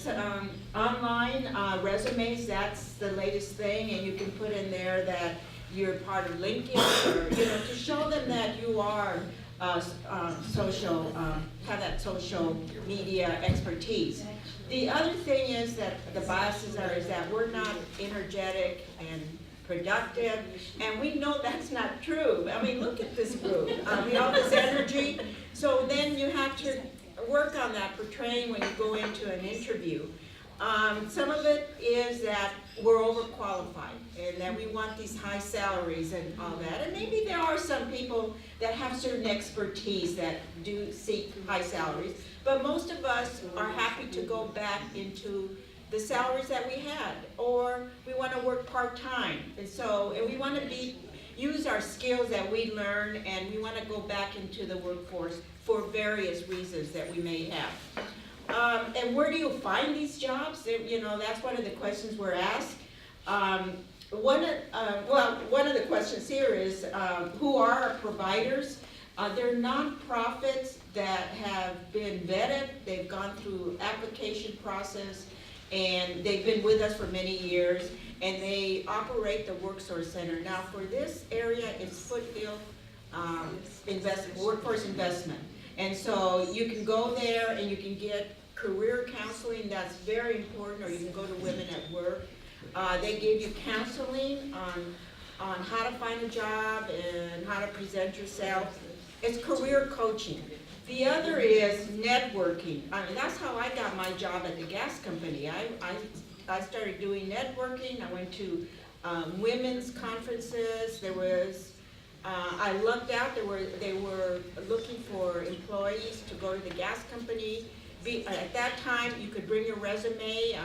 [SPEAKER 3] online resumes, that's the latest thing, and you can put in there that you're part of LinkedIn, or, to show them that you are social, have that social media expertise. The other thing is that the biases is that we're not energetic and productive, and we know that's not true. I mean, look at this group, we all this energy. So then you have to work on that portraying when you go into an interview. Some of it is that we're overqualified and that we want these high salaries and all that. And maybe there are some people that have certain expertise that do seek high salaries, but most of us are happy to go back into the salaries that we had, or we want to work part-time. And we want to use our skills that we learn, and we want to go back into the workforce for various reasons that we may have. And where do you find these jobs? That's one of the questions we're asked. One of the questions here is, who are our providers? They're nonprofits that have been vetted. They've gone through application process, and they've been with us for many years. and they operate the Worksource Center. Now, for this area, it's Foothill workforce investment. And so you can go there and you can get career counseling, that's very important, or you can go to Women at Work. They give you counseling on how to find a job and how to present yourself. It's career coaching. The other is networking. I mean, that's how I got my job at the gas company. I started doing networking. I went to women's conferences. There was, I lucked out. They were looking for employees to go to the gas company. At that time, you could bring your resume.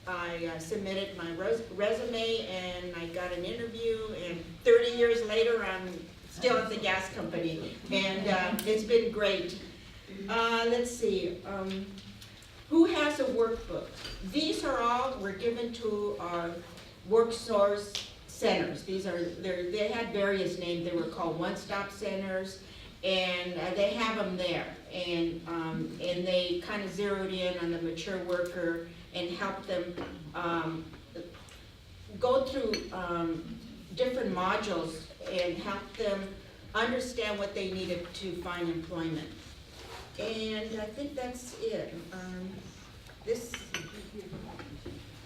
[SPEAKER 3] I submitted my resume and I got an interview, and 30 years later, I'm still at the gas company, and it's been great. Let's see, who has a workbook? These are all were given to our Worksource centers. They had various names. They were called one-stop centers, and they have them there. And they kind of zeroed in on the mature worker and helped them go through different modules and help them understand what they needed to find employment. And I think that's it.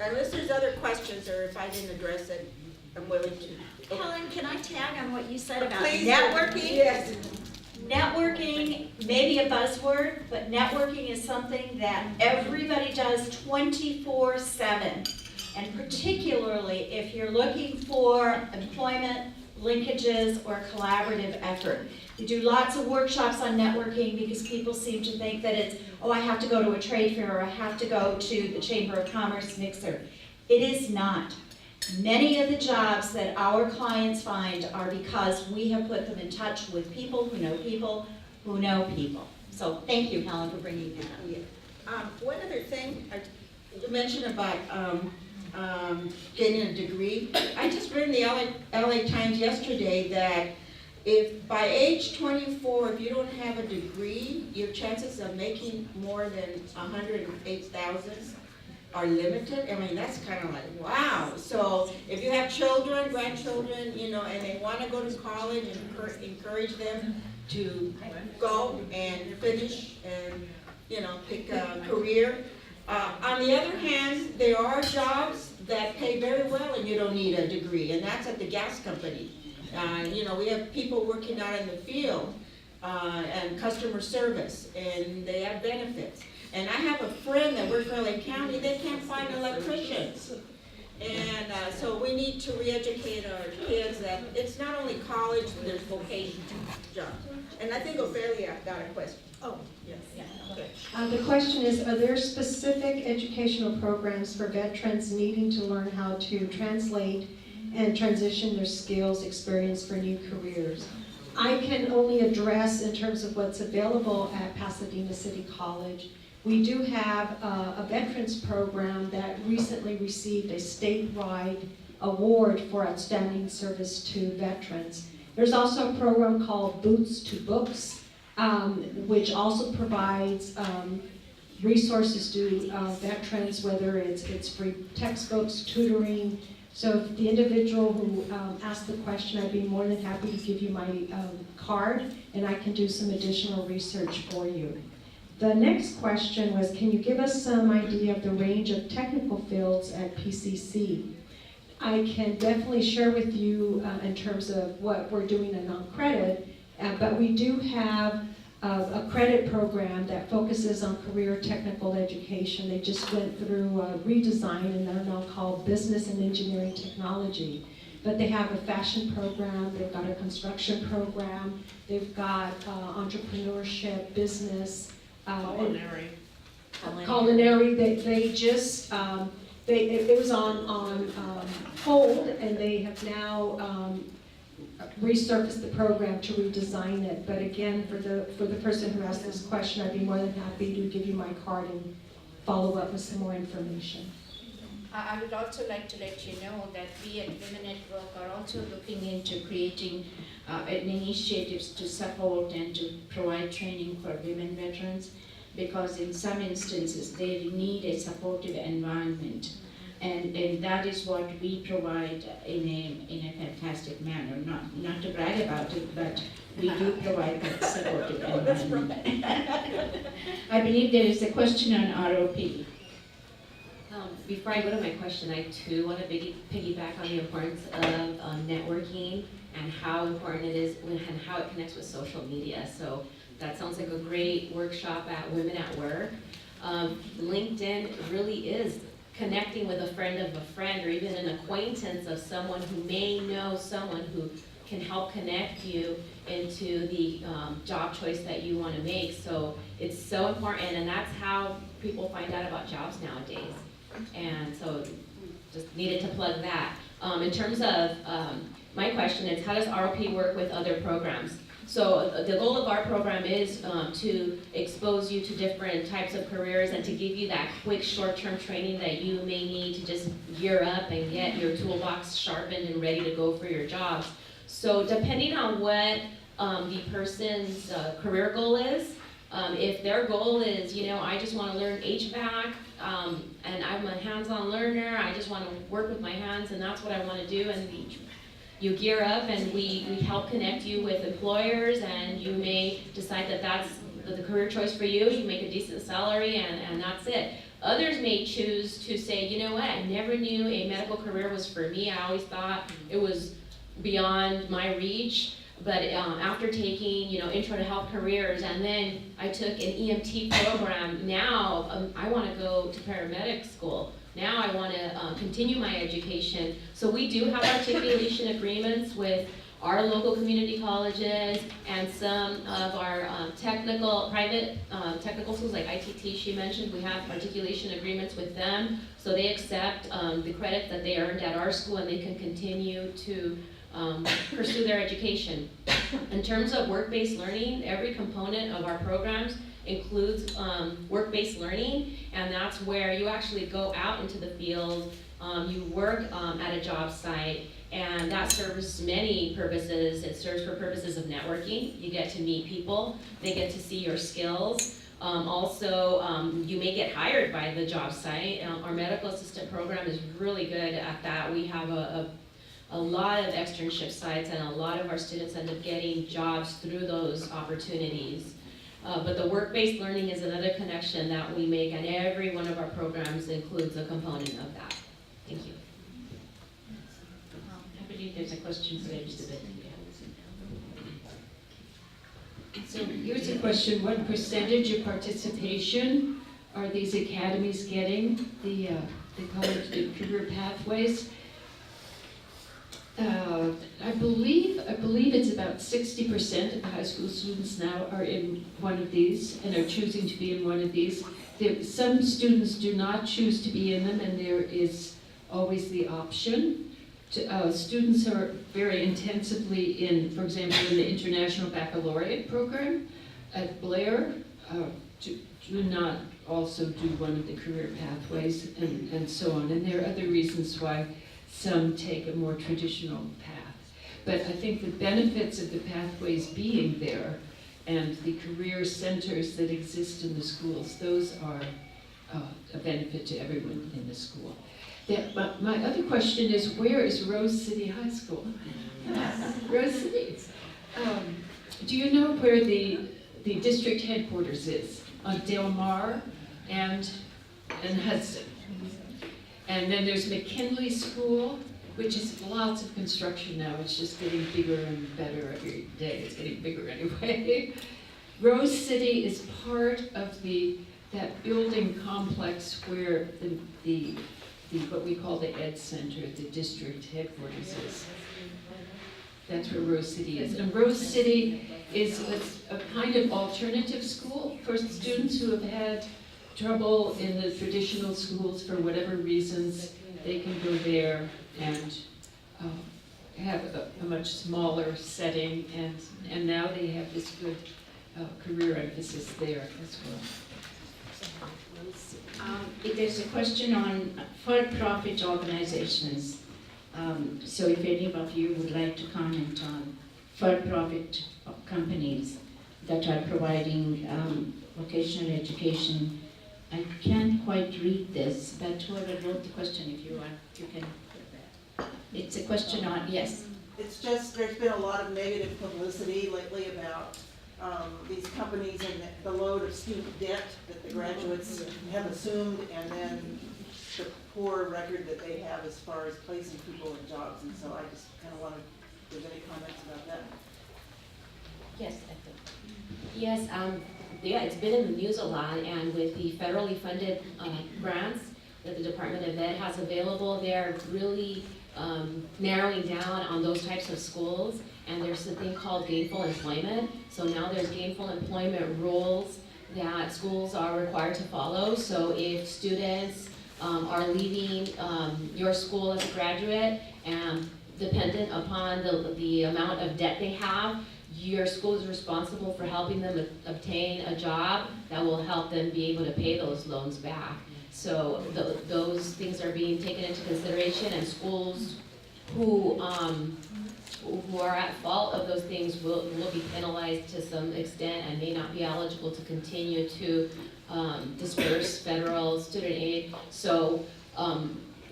[SPEAKER 3] Unless there's other questions or if I didn't address it, I'm willing to.
[SPEAKER 7] Helen, can I tag on what you said about
[SPEAKER 3] Please,
[SPEAKER 7] networking?
[SPEAKER 3] yes.
[SPEAKER 7] Networking may be a buzzword, but networking is something that everybody does 24/7. And particularly if you're looking for employment, linkages, or collaborative effort. We do lots of workshops on networking because people seem to think that it's, oh, I have to go to a trade fair or I have to go to the Chamber of Commerce mixer. It is not. Many of the jobs that our clients find are because we have put them in touch with people who know people who know people. So thank you, Helen, for bringing that up.
[SPEAKER 3] Yeah. One other thing, you mentioned about getting a degree. I just read in the LA Times yesterday that if by age 24, if you don't have a degree, your chances of making more than 108,000 are limited. I mean, that's kind of like, wow. So if you have children, grandchildren, you know, and they want to go to college, and encourage them to go and finish and, you know, pick a career. On the other hand, there are jobs that pay very well and you don't need a degree, and that's at the gas company. You know, we have people working out in the field and customer service, and they have benefits. And I have a friend that works for LA County, they can't find electricians. And so we need to re-educate our kids that it's not only college, there's vocational jobs. And I think Ofelia got a question. Oh, yes. Yeah. Okay.
[SPEAKER 4] The question is, are there specific educational programs for veterans needing to learn how to translate and transition their skills experience for new careers? I can only address in terms of what's available at Pasadena City College. We do have a veterans program that recently received a statewide award for outstanding service to veterans. There's also a program called Boots to Books, which also provides resources to veterans, whether it's free textbooks, tutoring. So if the individual who asked the question, I'd be more than happy to give you my card, and I can do some additional research for you. The next question was, can you give us some idea of the range of technical fields at PCC? I can definitely share with you in terms of what we're doing in non-credit, but we do have a credit program that focuses on career technical education. They just went through a redesign and they're now called Business and Engineering Technology. But they have a fashion program, they've got a construction program, they've got entrepreneurship, business, culinary. They just, it was on hold, and they have now resurfaced the program to redesign it. But again, for the person who asked this question, I'd be more than happy to give you my card and follow up with some more information.
[SPEAKER 2] I would also like to let you know that we at Women at Work are also looking into creating initiatives to support and to provide training for women veterans, because in some instances they need a supportive environment And that is what we provide in a fantastic manner. Not to brag about it, but we do provide that supportive environment. I believe there is a question on ROP.
[SPEAKER 5] Before I go to my question, I too want to piggyback on the importance of networking and how important it is and how it connects with social media. So that sounds like a great workshop at Women at Work. LinkedIn really is connecting with a friend of a friend, or even an acquaintance of someone who may know someone who can help connect you into the job choice that you want to make. So it's so important, and that's how people find out about jobs nowadays. And so just needed to plug that. In terms of my question is, how does ROP work with other programs? So the goal of our program is to expose you to different types of careers and to give you that quick short-term training that you may need to just gear up and get your toolbox sharpened and ready to go for your jobs. So depending on what the person's career goal is, if their goal is, I just want to learn HVAC, and I'm a hands-on learner, I just want to work with my hands and that's what I want to do, and you gear up and we help connect you with employers, and you may decide that that's the career choice for you. You make a decent salary and that's it. Others may choose to say, you know what, I never knew a medical career was for me. I always thought it was beyond my reach. But after taking, Intro to Health Careers, and then I took an EMT program, now I want to go to paramedic school. Now I want to continue my education. So we do have articulation agreements with our local community colleges and some of our private technical schools like ITT she mentioned. We have articulation agreements with them, so they accept the credit that they earned at our school, and they can continue to pursue their education. In terms of work-based learning, every component of our programs includes work-based learning, and that's where you actually go out into the field, you work at a job site, and that serves many purposes. It serves for purposes of networking. You get to meet people, they get to see your skills. Also, you may get hired by the job site. Our medical assistant program is really good at that. We have a lot of externship sites, and a lot of our students end up getting jobs through those opportunities. But the work-based learning is another connection that we make, and every one of our programs includes a component of that. Thank you.
[SPEAKER 2] I believe there's a question for Elizabeth.
[SPEAKER 6] So here's a question: what percentage of participation are these academies getting? The college, the career pathways. I believe it's about 60% of the high school students now are in one of these and are choosing to be in one of these. Some students do not choose to be in them, and there is always the option. Students are very intensively in, for example, in the International Baccalaureate program at Blair, do not also do one of the career pathways and so on. And there are other reasons why some take a more traditional path. But I think the benefits of the pathways being there and the career centers that exist in the schools, those are a benefit to everyone in the school. My other question is, where is Rose City High School? Rose City. Do you know where the district headquarters is? On Del Mar and Hudson. And then there's McKinley School, which is lots of construction now. It's just getting bigger and better every day. It's getting bigger anyway. Rose City is part of that building complex where the what we call the Ed Center, the district headquarters is. That's where Rose City is. And Rose City is a kind of alternative school for students who have had trouble in the traditional schools for whatever reasons. They can go there and have a much smaller setting, and now they have this good career emphasis there as well.
[SPEAKER 2] If there's a question on for-profit organizations, so if any of you would like to comment on for-profit companies that are providing vocational education, I can't quite quite read this, but whoever wrote the question, if you want, you can put that. It's a question on, yes.
[SPEAKER 9] It's just, there's been a lot of negative publicity lately about these companies and the load of student debt that the graduates have assumed, and then the poor record that they have as far as placing people in jobs. And so I just kind of wanted, if there's any comments about that.
[SPEAKER 5] Yes, I think. Yes, yeah, it's been in the news a lot, and with the federally funded grants that the Department of Ed has available, they're really narrowing down on those types of schools, and there's something called gainful employment. So now there's gainful employment rules that schools are required to follow. So if students are leaving your school as a graduate, and dependent upon the amount of debt they have, your school is responsible for helping them obtain a job that will help them be able to pay those loans back. So those things are being taken into consideration, and schools who are at fault of those things will be penalized to some extent and may not be eligible to continue to disperse federal student aid. So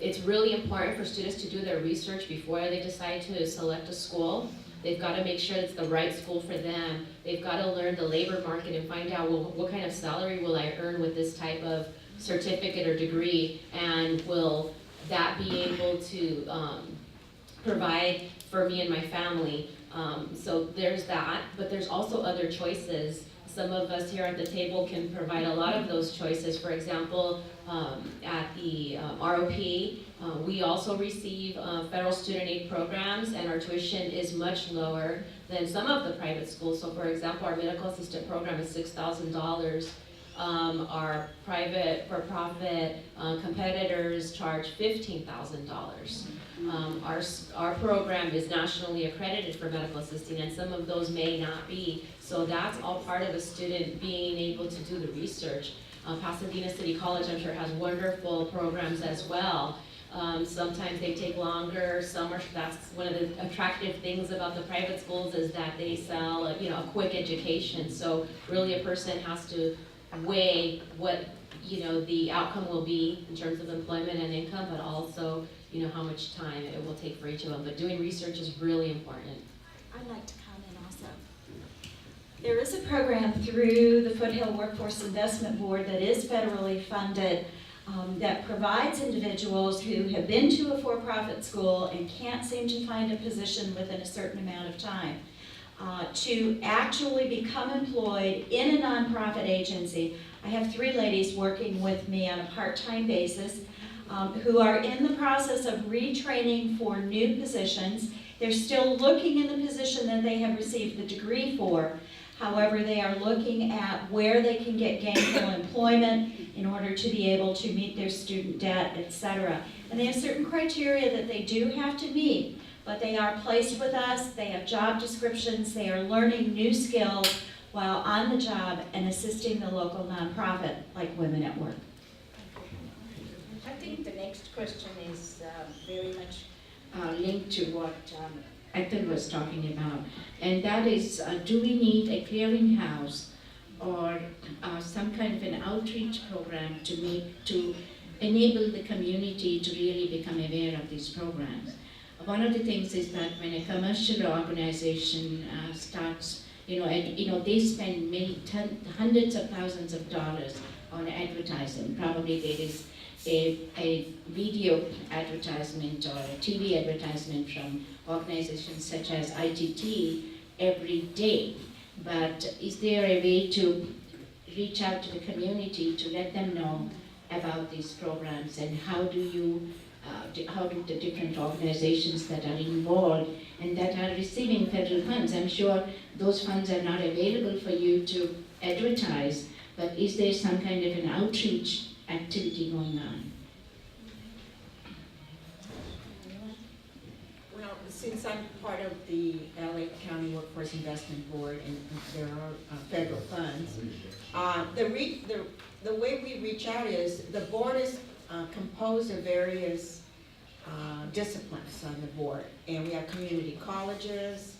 [SPEAKER 5] it's really important for students to do their research before they decide to select a school. They've got to make sure it's the right school for them. They've got to learn the labor market and find out, well, what kind of salary will I earn with this type of certificate or degree, and will that be able to provide for me and my family? So there's that, but there's also other choices. Some of us here at the table can provide a lot of those choices. For example, at the ROP, we also receive federal student aid programs, and our tuition is much lower than some of the private schools. So for example, our medical assistant program is $6,000. Our private for-profit competitors charge $15,000. Our program is nationally accredited for medical assisting, and some of those may not be. So that's all part of a student being able to do the research. Pasadena City College, I'm sure, has wonderful programs as well. Sometimes they take longer. That's one of the attractive things about the private schools, is that they sell a quick education. So really a person has to weigh what the outcome will be in terms of employment and income, but also how much time it will take for each of them. But doing research is really important.
[SPEAKER 7] I'd like to comment also. There is a program through the Foothill Workforce Investment Board that is federally funded that provides individuals who have been to a for-profit school and can't seem to find a position within a certain amount of time to actually become employed in a nonprofit agency. I have 3 ladies working with me on a part-time basis who are in the process of retraining for new positions. They're still looking in the position that they have received the degree for. However, they are looking at where they can get gainful employment in order to be able to meet their student debt, etc. And they have certain criteria that they do have to meet, but they are placed with us, they have job descriptions, they are learning new skills while on the job and assisting the local nonprofit like Women at Work.
[SPEAKER 2] I think the next question is very much linked to what Ethel was talking about, and that is, do we need a clearinghouse or some kind of an outreach program to enable the community to really become aware of these programs? One of the things is that when a commercial organization starts, they spend hundreds of thousands of dollars on advertising. Probably there is a video advertisement or a TV advertisement from organizations such as ITT every day. But is there a way to reach out to the community to let them know about these programs, and how do the different organizations that are involved and that are receiving federal funds, I'm sure those funds are not available for you to advertise, but is there some kind of an outreach activity going on?
[SPEAKER 3] Well, since I'm part of the LA County Workforce Investment Board and there are federal funds, the way we reach out is the board is composed of various disciplines on the board, and we have community colleges,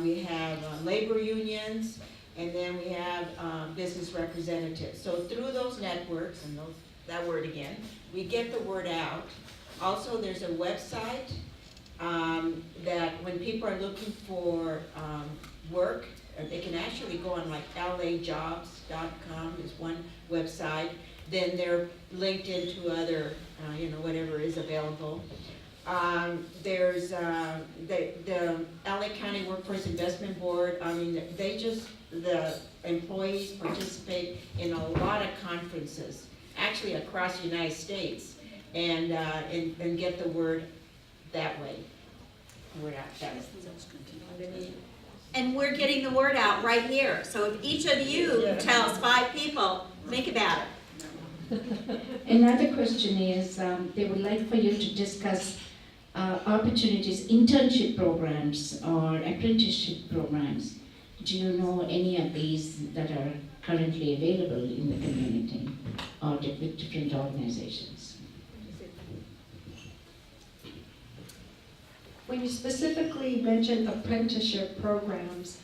[SPEAKER 3] we have labor unions, and then we have business representatives. So through those networks, and that word again, we get the word out. Also, there's a website that when people are looking for work, they can actually go on like lajobs.com is one website. Then they're linked into other, whatever is available. There's the LA County Workforce Investment Board. I mean, the employees participate in a lot of conferences, actually across the United States, and get the word that way. Word out that way.
[SPEAKER 7] And we're getting the word out right here. So if each of you tells 5 people, think about it.
[SPEAKER 2] Another question is, they would like for you to discuss opportunities, internship programs or apprenticeship programs. Do you know any of these that are currently available in the community or with different organizations?
[SPEAKER 4] When you specifically mentioned apprenticeship programs,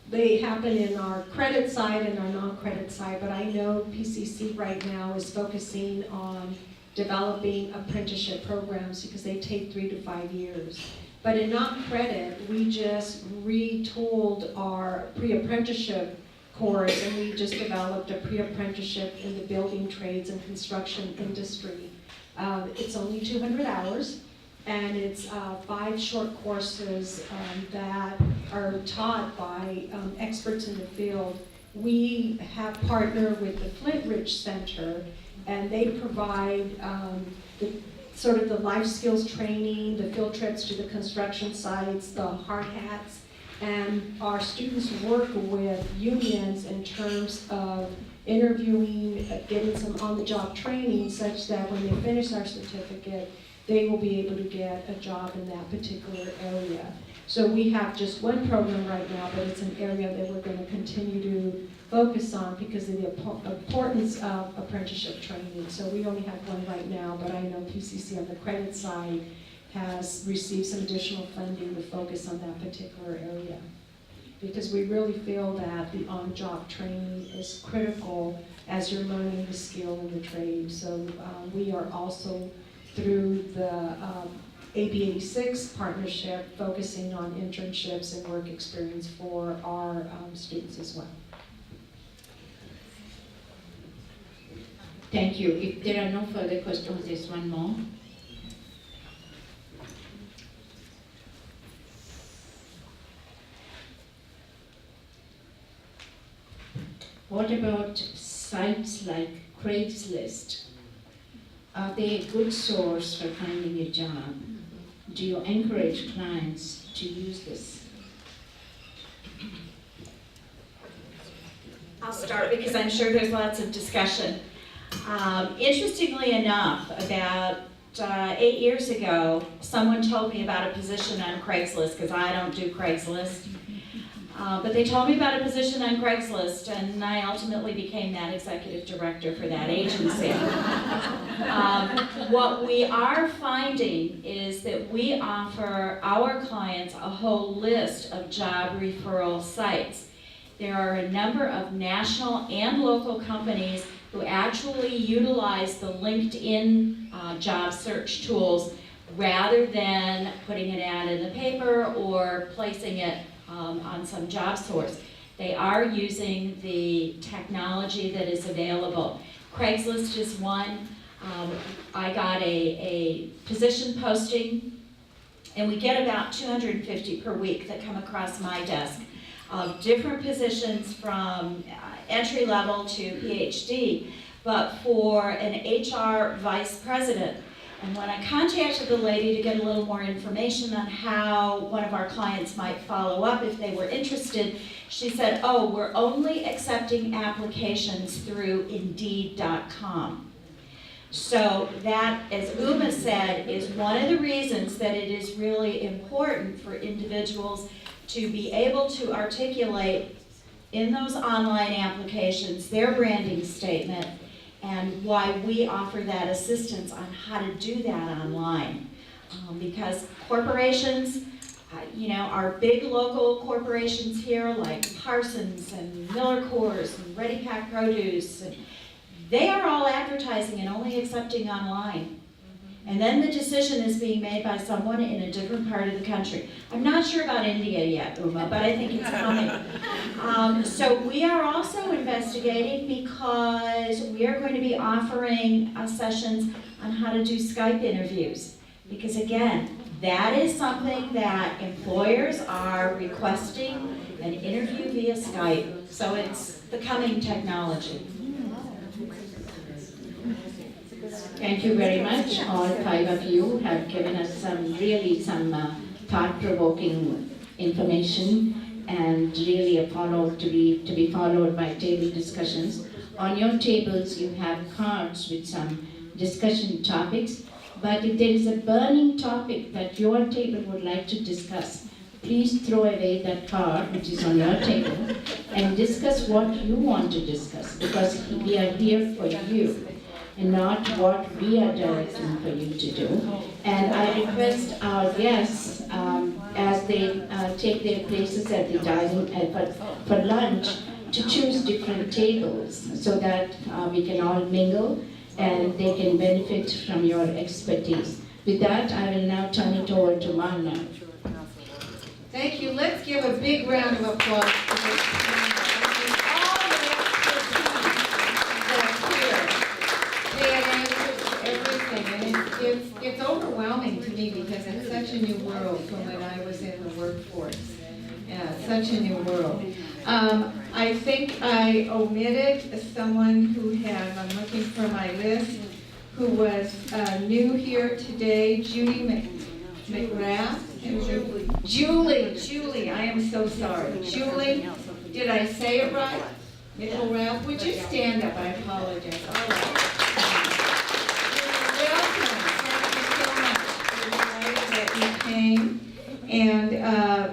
[SPEAKER 4] they happen in our credit side and our non-credit side, but I know PCC right now is focusing on developing apprenticeship programs because they take 3 to 5 years. But in non-credit, we just retooled our pre-apprenticeship course, and we just developed a pre-apprenticeship in the building trades and construction industry. It's only 200 hours. And it's 5 short courses that are taught by experts in the field. We have partnered with the Flint Ridge Center, and they provide the life skills training, the field trips to the construction sites, the hard hats, and our students work with unions in terms of interviewing, getting some on-the-job training such that when they finish our certificate, they will be able to get a job in that particular area. So we have just one program right now, but it's an area that we're going to continue to focus on because of the importance of apprenticeship training. So we only have one right now, but I know PCC on the credit side has received some additional funding to focus on that particular area. Because we really feel that the on-job training is critical as you're learning the skill in the trade. So we are also through the AB 86 partnership, focusing on internships and work experience for our students as well.
[SPEAKER 2] Thank you. If there are no further questions, there's one more. What about sites like Craigslist? Are they a good source for finding a job? Do you encourage clients to use this?
[SPEAKER 7] I'll start because I'm sure there's lots of discussion. Interestingly enough, about 8 years ago, someone told me about a position on Craigslist, because I don't do Craigslist. But they told me about a position on Craigslist, and I ultimately became that executive director for that agency. What we are finding is that we offer our clients a whole list of job referral sites. There are a number of national and local companies who actually utilize the LinkedIn job search tools rather than putting an ad in the paper or placing it on some job source. They are using the technology that is available. Craigslist is one. I got a position posting, and we get about 250 per week that come across my desk of different positions from entry level to PhD, but for an HR vice president. And when I contacted the lady to get a little more information on how one of our clients might follow up if they were interested, she said, oh, we're only accepting applications through Indeed.com. So that, as Uma said, is one of the reasons that it is really important for individuals to be able to articulate in those online applications their branding statement, and why we offer that assistance on how to do that online. Because corporations Our big local corporations here like Parsons and Miller Coors and Ready Pack Produce, and they are all advertising and only accepting online. And then the decision is being made by someone in a different part of the country. I'm not sure about India yet, Uma, but I think it's coming. So we are also investigating because we are going to be offering sessions on how to do Skype interviews. Because again, that is something that employers are requesting, an interview via Skype. So it's the coming technology.
[SPEAKER 2] Thank you very much. All five of you have given us some thought-provoking information and really to be followed by table discussions. On your tables, you have cards with some discussion topics. But if there is a burning topic that your table would like to discuss, please throw away that card which is on your table and discuss what you want to discuss, because we are here for you and not what we are directing for you to do. And I request our guests, as they take their places at the dining for lunch, to choose different tables so that we can all mingle and they can benefit from your expertise. With that, I will now turn it over to Magna.
[SPEAKER 1] Thank you. Let's give a big round of applause for this panel. All the expertise that's here. They have answered everything, and it's overwhelming to me because it's such a new world from when I was in the workforce. Yeah, such a new world. I think I omitted someone who I'm looking for my list, who was new here today, Judy McGrath. Julie, I am so sorry. Julie, did I say it right? McGrath, would you stand up? I apologize. All right. Welcome. Thank you so much. That you came. And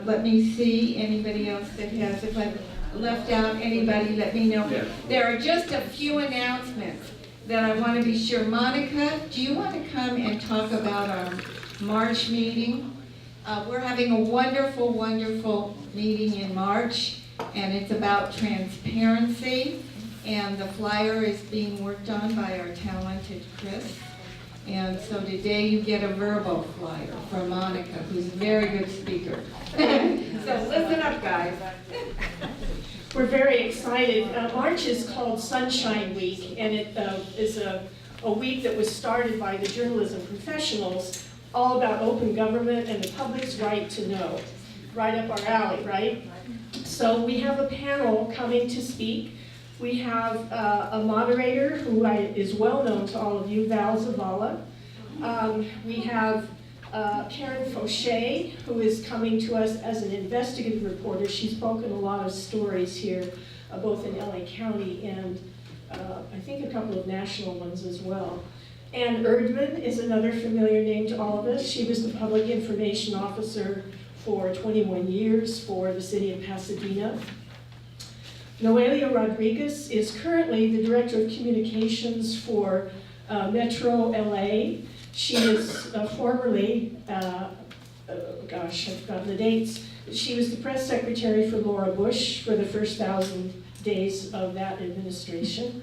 [SPEAKER 1] let me see anybody else that has, if I've left out anybody, let me know. There are just a few announcements that I want to be sure. Monica, do you want to come and talk about our March meeting? We're having a wonderful, wonderful meeting in March, and it's about transparency, and the flyer is being worked on by our talented Chris. And so today you get a verbal flyer from Monica, who's a very good speaker. So listen up, guys.
[SPEAKER 10] We're very excited. March is called Sunshine Week, and it is a week that was started by the journalism professionals, all about open government and the public's right to know. Right up our alley, right? So we have a panel coming to speak. We have a moderator who is well known to all of you, Val Zavala. We have Karen Fauché, who is coming to us as an investigative reporter. She's spoken a lot of stories here, both in LA County and I think a couple of national ones as well. Ann Erdman is another familiar name to all of us. She was the public information officer for 21 years for the city of Pasadena. Noelia Rodriguez is currently the Director of Communications for Metro LA. She is formerly, gosh, I've forgotten the dates. She was the press secretary for Laura Bush for the first 1,000 days of that administration.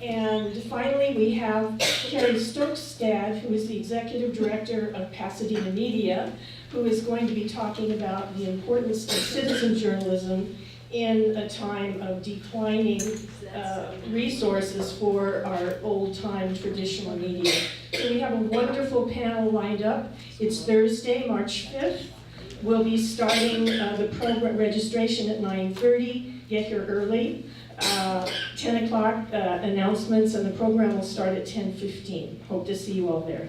[SPEAKER 10] And finally, we have Carrie Stokestad, who is the Executive Director of Pasadena Media, who is going to be talking about the importance of citizen journalism in a time of declining resources for our old-time traditional media. So we have a wonderful panel lined up. It's Thursday, March 5th. We'll be starting the program registration at 9:30. Get here early. 10 o'clock announcements, and the program will start at 10:15. Hope to see you all there.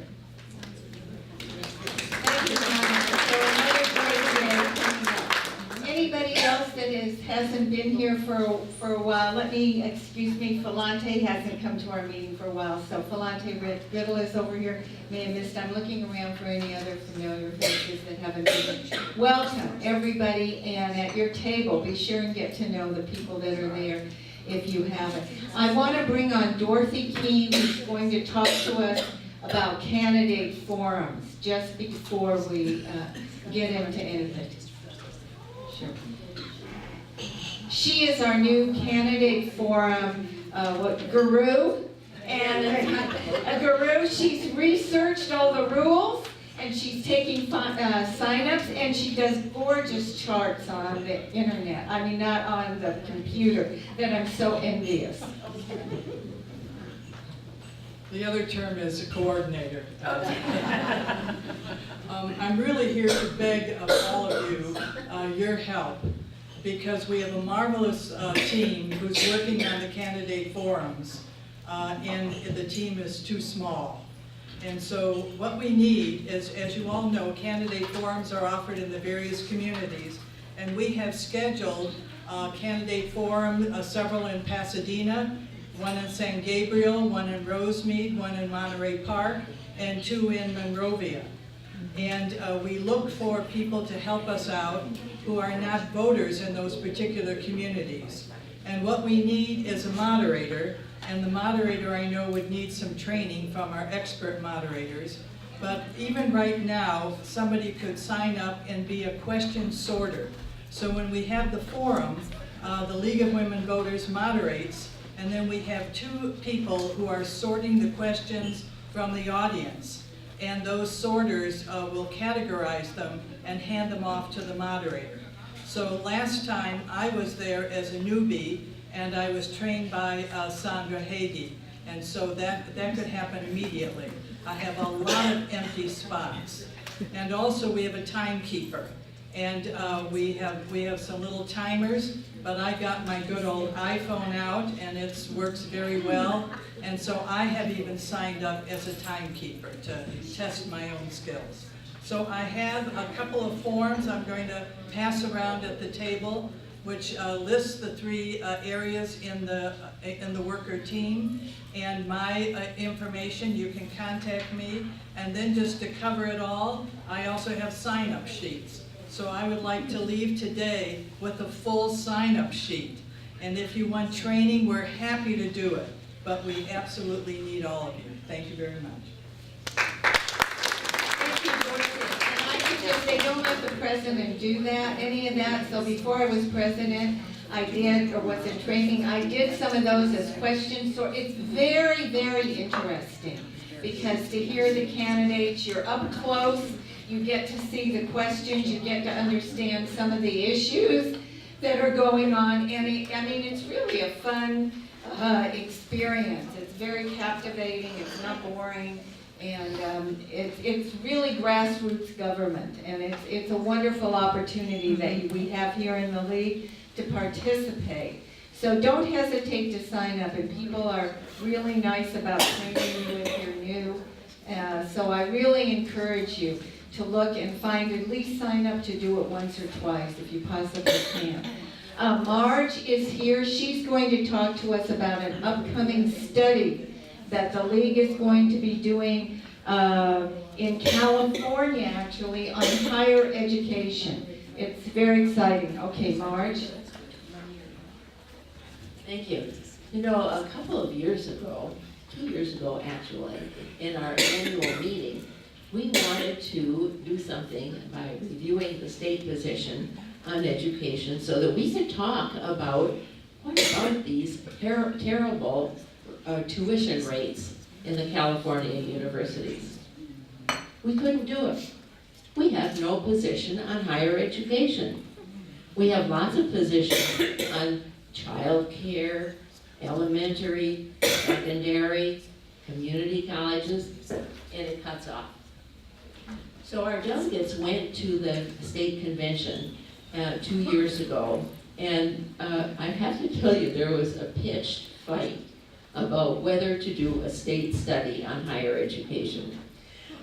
[SPEAKER 1] Thank you, Monica. So another great day coming up. Anybody else that hasn't been here for a while, excuse me, Falante hasn't come to our meeting for a while, so Falante Riddle is over here. May have missed. I'm looking around for any other familiar faces that haven't been here. Welcome, everybody, and at your table, be sure and get to know the people that are there if you haven't. I want to bring on Dorothy Keene, who's going to talk to us about candidate forums, just before we get into anything. Sure. She is our new candidate forum guru. And Guru, she's researched all the rules, and she's taking sign-ups, and she does gorgeous charts on the internet. I mean, not on the computer, that I'm so envious.
[SPEAKER 11] The other term is a coordinator. I'm really here to beg of all of you your help, because we have a marvelous team who's working on the candidate forums, and the team is too small. And so what we need is, as you all know, candidate forums are offered in the various communities, and we have scheduled candidate forum, several in Pasadena, one in San Gabriel, one in Rosemead, one in Monterey Park, and 2 in Monrovia. And we look for people to help us out who are not voters in those particular communities. And what we need is a moderator, and the moderator I know would need some training from our expert moderators. But even right now, somebody could sign up and be a question sorter. So when we have the forum, the League of Women Voters moderates, and then we have 2 people who are sorting the questions from the audience. And those sorters will categorize them and hand them off to the moderator. So last time I was there as a newbie, and I was trained by Sandra Hagee. And so that could happen immediately. I have a lot of empty spots. And also we have a timekeeper. And we have some little timers, but I got my good old iPhone out, and it works very well. And so I have even signed up as a timekeeper to test my own skills. So I have a couple of forms I'm going to pass around at the table, which lists the 3 areas in the worker team, and my information. You can contact me. And then just to cover it all, I also have sign-up sheets. So I would like to leave today with a full sign-up sheet. And if you want training, we're happy to do it. But we absolutely need all of you. Thank you very much.
[SPEAKER 1] Thank you, Dorothy. And I suggest they don't let the president do that, any of that. So before I was president, I did, or was in training, I did some of those as questions. So it's very, very interesting, because to hear the candidates, you're up close. You get to see the questions, you get to understand some of the issues that are going on, and it's really a fun experience. It's very captivating, it's not boring, and it's really grassroots government, and it's a wonderful opportunity that we have here in the League to participate. So don't hesitate to sign up, and people are really nice about training you if you're new. So I really encourage you to look and find, at least sign up to do it once or twice if you possibly can. Marge is here. She's going to talk to us about an upcoming study that the League is going to be doing in California, actually, on higher education. It's very exciting. Okay, Marge.
[SPEAKER 12] Thank you. You know, a couple of years ago, 2 years ago actually, in our annual meeting, we wanted to do something by reviewing the state position on education so that we could talk about what about these terrible tuition rates in the California universities. We couldn't do it. We have no position on higher education. We have lots of positions on child care, elementary, secondary, community colleges, and it cuts off. So our delegates went to the state convention 2 years ago, and I have to tell you, there was a pitched fight about whether to do a state study on higher education.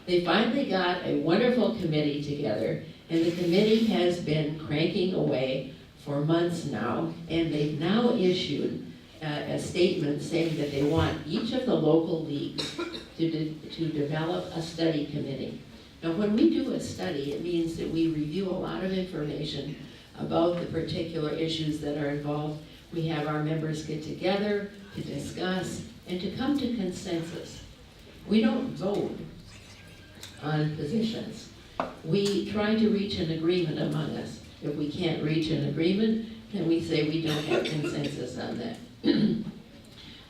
[SPEAKER 12] They finally got a wonderful committee together, and the committee has been cranking away for months now, and they've now issued a statement saying that they want each of the local leagues to develop a study committee. Now, when we do a study, it means that we review a lot of information about the particular issues that are involved. We have our members get together to discuss and to come to consensus. We don't vote on positions. We try to reach an agreement among us. If we can't reach an agreement, then we say we don't have consensus on that.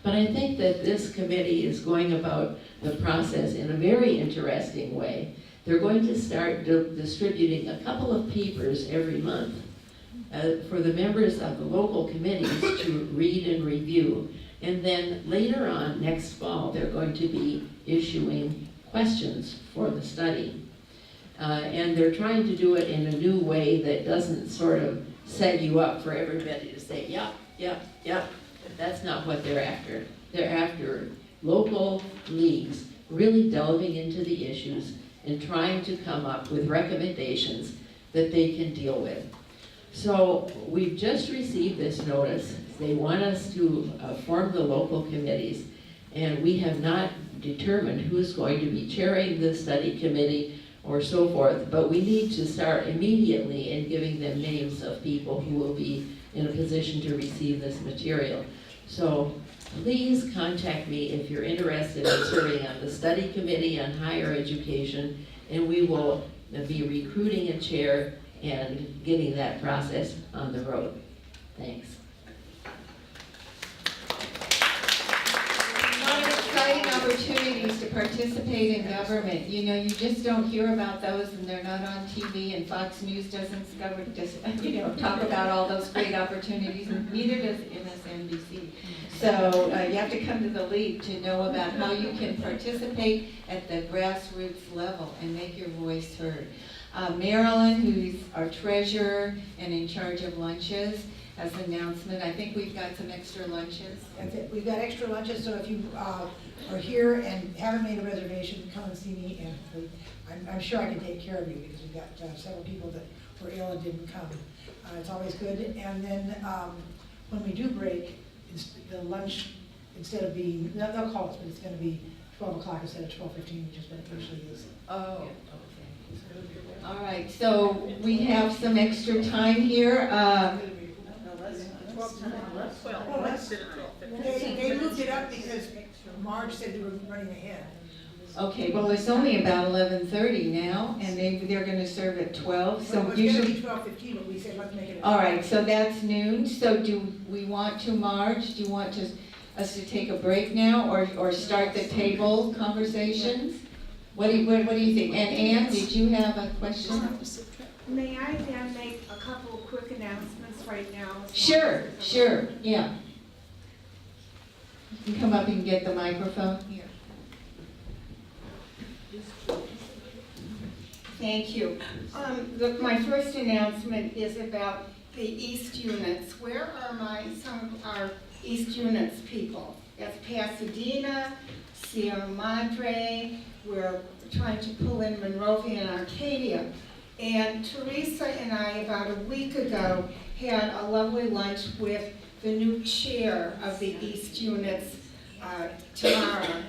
[SPEAKER 12] But I think that this committee is going about the process in a very interesting way. They're going to start distributing a couple of papers every month for the members of the local committees to read and review. And then later on, next fall, they're going to be issuing questions for the study. And they're trying to do it in a new way that doesn't sort of set you up for everybody to say, yep, yep, yep. That's not what they're after. They're after local leagues really delving into the issues and trying to come up with recommendations that they can deal with. So we've just received this notice. They want us to form the local committees, and we have not determined who's going to be chairing the study committee or so forth, but we need to start immediately in giving them names of people who will be in a position to receive this material. So please contact me if you're interested in serving on the study committee on higher education, and we will be recruiting a chair and getting that process on the road. Thanks.
[SPEAKER 1] A lot of exciting opportunities to participate in government. You know, you just don't hear about those, and they're not on TV, and Fox News doesn't talk about all those great opportunities, and neither does MSNBC. So you have to come to the league to know about how you can participate at the grassroots level and make your voice heard. Marilyn, who's our treasurer and in charge of lunches, has an announcement. I think we've got some extra lunches.
[SPEAKER 13] That's it. We've got extra lunches, so if you are here and haven't made a reservation, come and see me, and I'm sure I can take care of you, because we've got several people that were ill and didn't come. It's always good. And then when we do break, the lunch, instead of being, they'll call us, but it's going to be 12 o'clock instead of 12:15, which is what it usually is.
[SPEAKER 1] Oh, okay. All right, so we have some extra time here.
[SPEAKER 13] They moved it up because Marge said they were running ahead.
[SPEAKER 1] Okay, well, it's only about 11:30 now, and they're going to serve at 12. So
[SPEAKER 13] Well, it's
[SPEAKER 1] usually,
[SPEAKER 13] going to be 12:15, but we said let's make it.
[SPEAKER 1] all right, so that's noon. So do we want to, Marge? Do you want us to take a break now, or start the table conversations? What do you think? And Ann, did you have a question?
[SPEAKER 14] May I then make a couple of quick announcements right now?
[SPEAKER 1] Sure, yeah. You can come up and get the microphone here.
[SPEAKER 14] Thank you. My first announcement is about the East units. Where are some of our East units people? That's Pasadena, Sierra Madre. We're trying to pull in Monrovia and Arcadia. And Teresa and I, about a week ago, had a lovely lunch with the new chair of the East units, Tamara.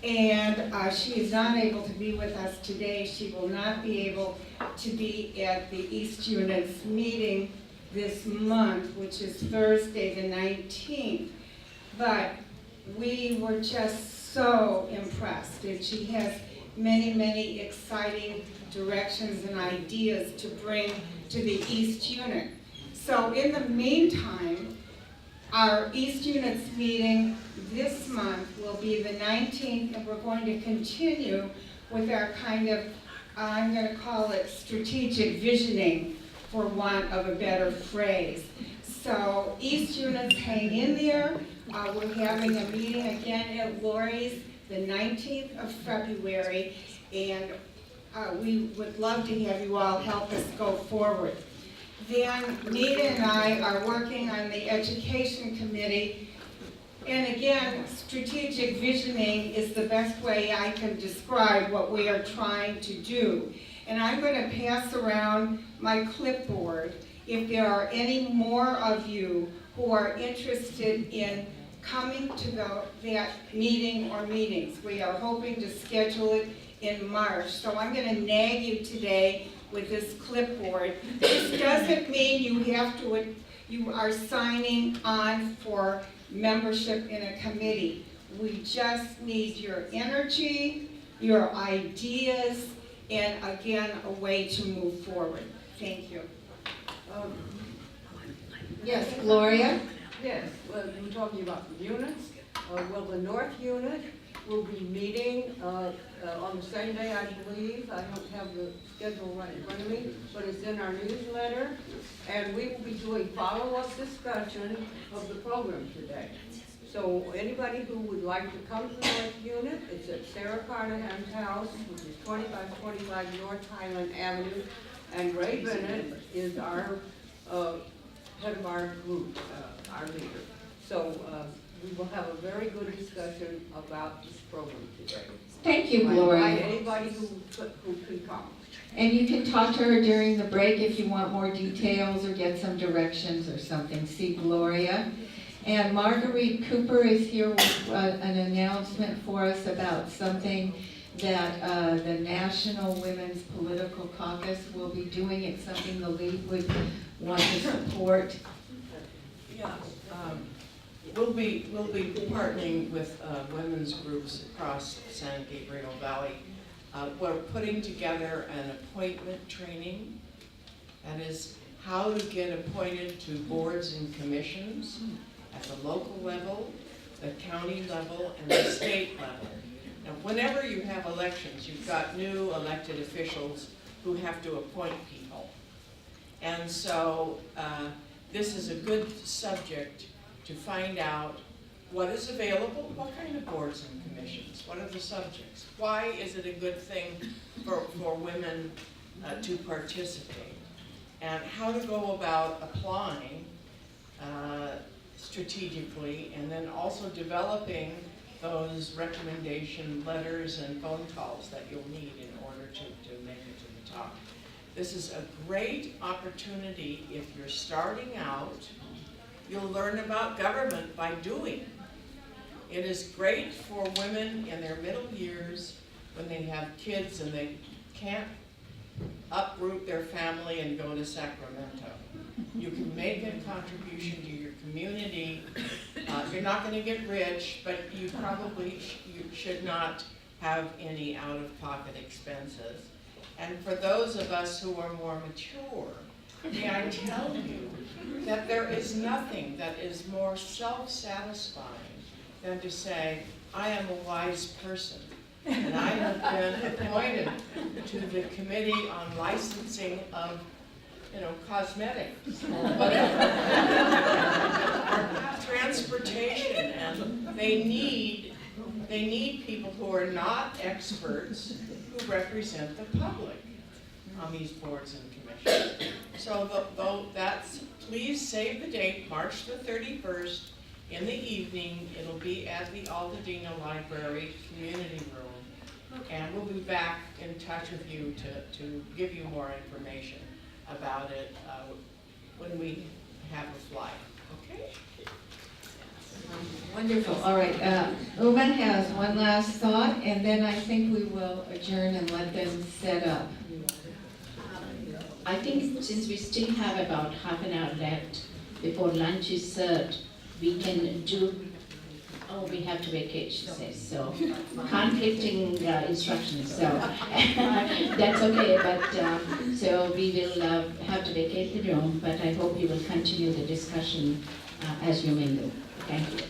[SPEAKER 14] And she is not able to be with us today. She will not be able to be at the East units meeting this month, which is Thursday the 19th. But we were just so impressed, and she has many, many exciting directions and ideas to bring to the East unit. So in the meantime, our East units meeting this month will be the 19th, and we're going to continue with our kind of, I'm going to call it strategic visioning, for want of a better phrase. So East units, hang in there. We're having a meeting again at Lori's the 19th of February, and we would love to have you all help us go forward. Then Nita and I are working on the Education Committee, and again, strategic visioning is the best way I can describe what we are trying to do. And I'm going to pass around my clipboard if there are any more of you who are interested in coming to that meeting or meetings. We are hoping to schedule it in March. So I'm going to nag you today with this clipboard. This doesn't mean you are signing on for membership in a committee. We just need your energy, your ideas, and again, a way to move forward. Thank you.
[SPEAKER 1] Yes, Gloria?
[SPEAKER 15] Yes, well, we're talking about the units. Well, the North unit will be meeting on the same day, I believe. I don't have the schedule right in front of me, but it's in our newsletter. And we will be doing follow-up discussion of the program today. So anybody who would like to come to the North unit, it's at Sarah Carnahan's house, which is 2525 North Highland Avenue. And Ray Bennett is our head of our group, our leader. So we will have a very good discussion about this program today.
[SPEAKER 1] Thank you, Gloria.
[SPEAKER 15] I invite anybody who can come.
[SPEAKER 1] And you can talk to her during the break if you want more details or get some directions or something. See Gloria. And Marguerite Cooper is here with an announcement for us about something that the National Women's Political Caucus will be doing. It's something the League would want to support.
[SPEAKER 16] Yeah, we'll be partnering with women's groups across San Gabriel Valley. We're putting together an appointment training. That is how to get appointed to boards and commissions at the local level, the county level, and the state level. Now, whenever you have elections, you've got new elected officials who have to appoint people. And so this is a good subject to find out what is available, what kind of boards and commissions, what are the subjects, why is it a good thing for women to participate, and how to go about applying strategically, and then also developing those recommendation letters and phone calls that you'll need in order to make it to the top. This is a great opportunity if you're starting out. You'll learn about government by doing. It is great for women in their middle years when they have kids and they can't uproot their family and go to Sacramento. You can make a contribution to your community. You're not going to get rich, but you probably should not have any out-of-pocket expenses. And for those of us who are more mature, may I tell you that there is nothing that is more self-satisfying than to say, I am a wise person, and I have been appointed to the Committee on Licensing of, cosmetics, or whatever, or transportation, and they need people who are not experts who represent the public on these boards and commissions. So please save the date, March the 31st, in the evening. It'll be at the Altadena Library Community Room. And we'll be back in touch with you to give you more information about it when we have a flyer, okay?
[SPEAKER 1] Wonderful. All right. Uma has one last thought, and then I think we will adjourn and let them set up.
[SPEAKER 2] I think since we still have about half an hour left before lunch is served, we can do, we have to vacate, she says, so conflicting instructions, so that's okay, but so we will have to vacate the room, but I hope you will continue the discussion as you may do. Thank you.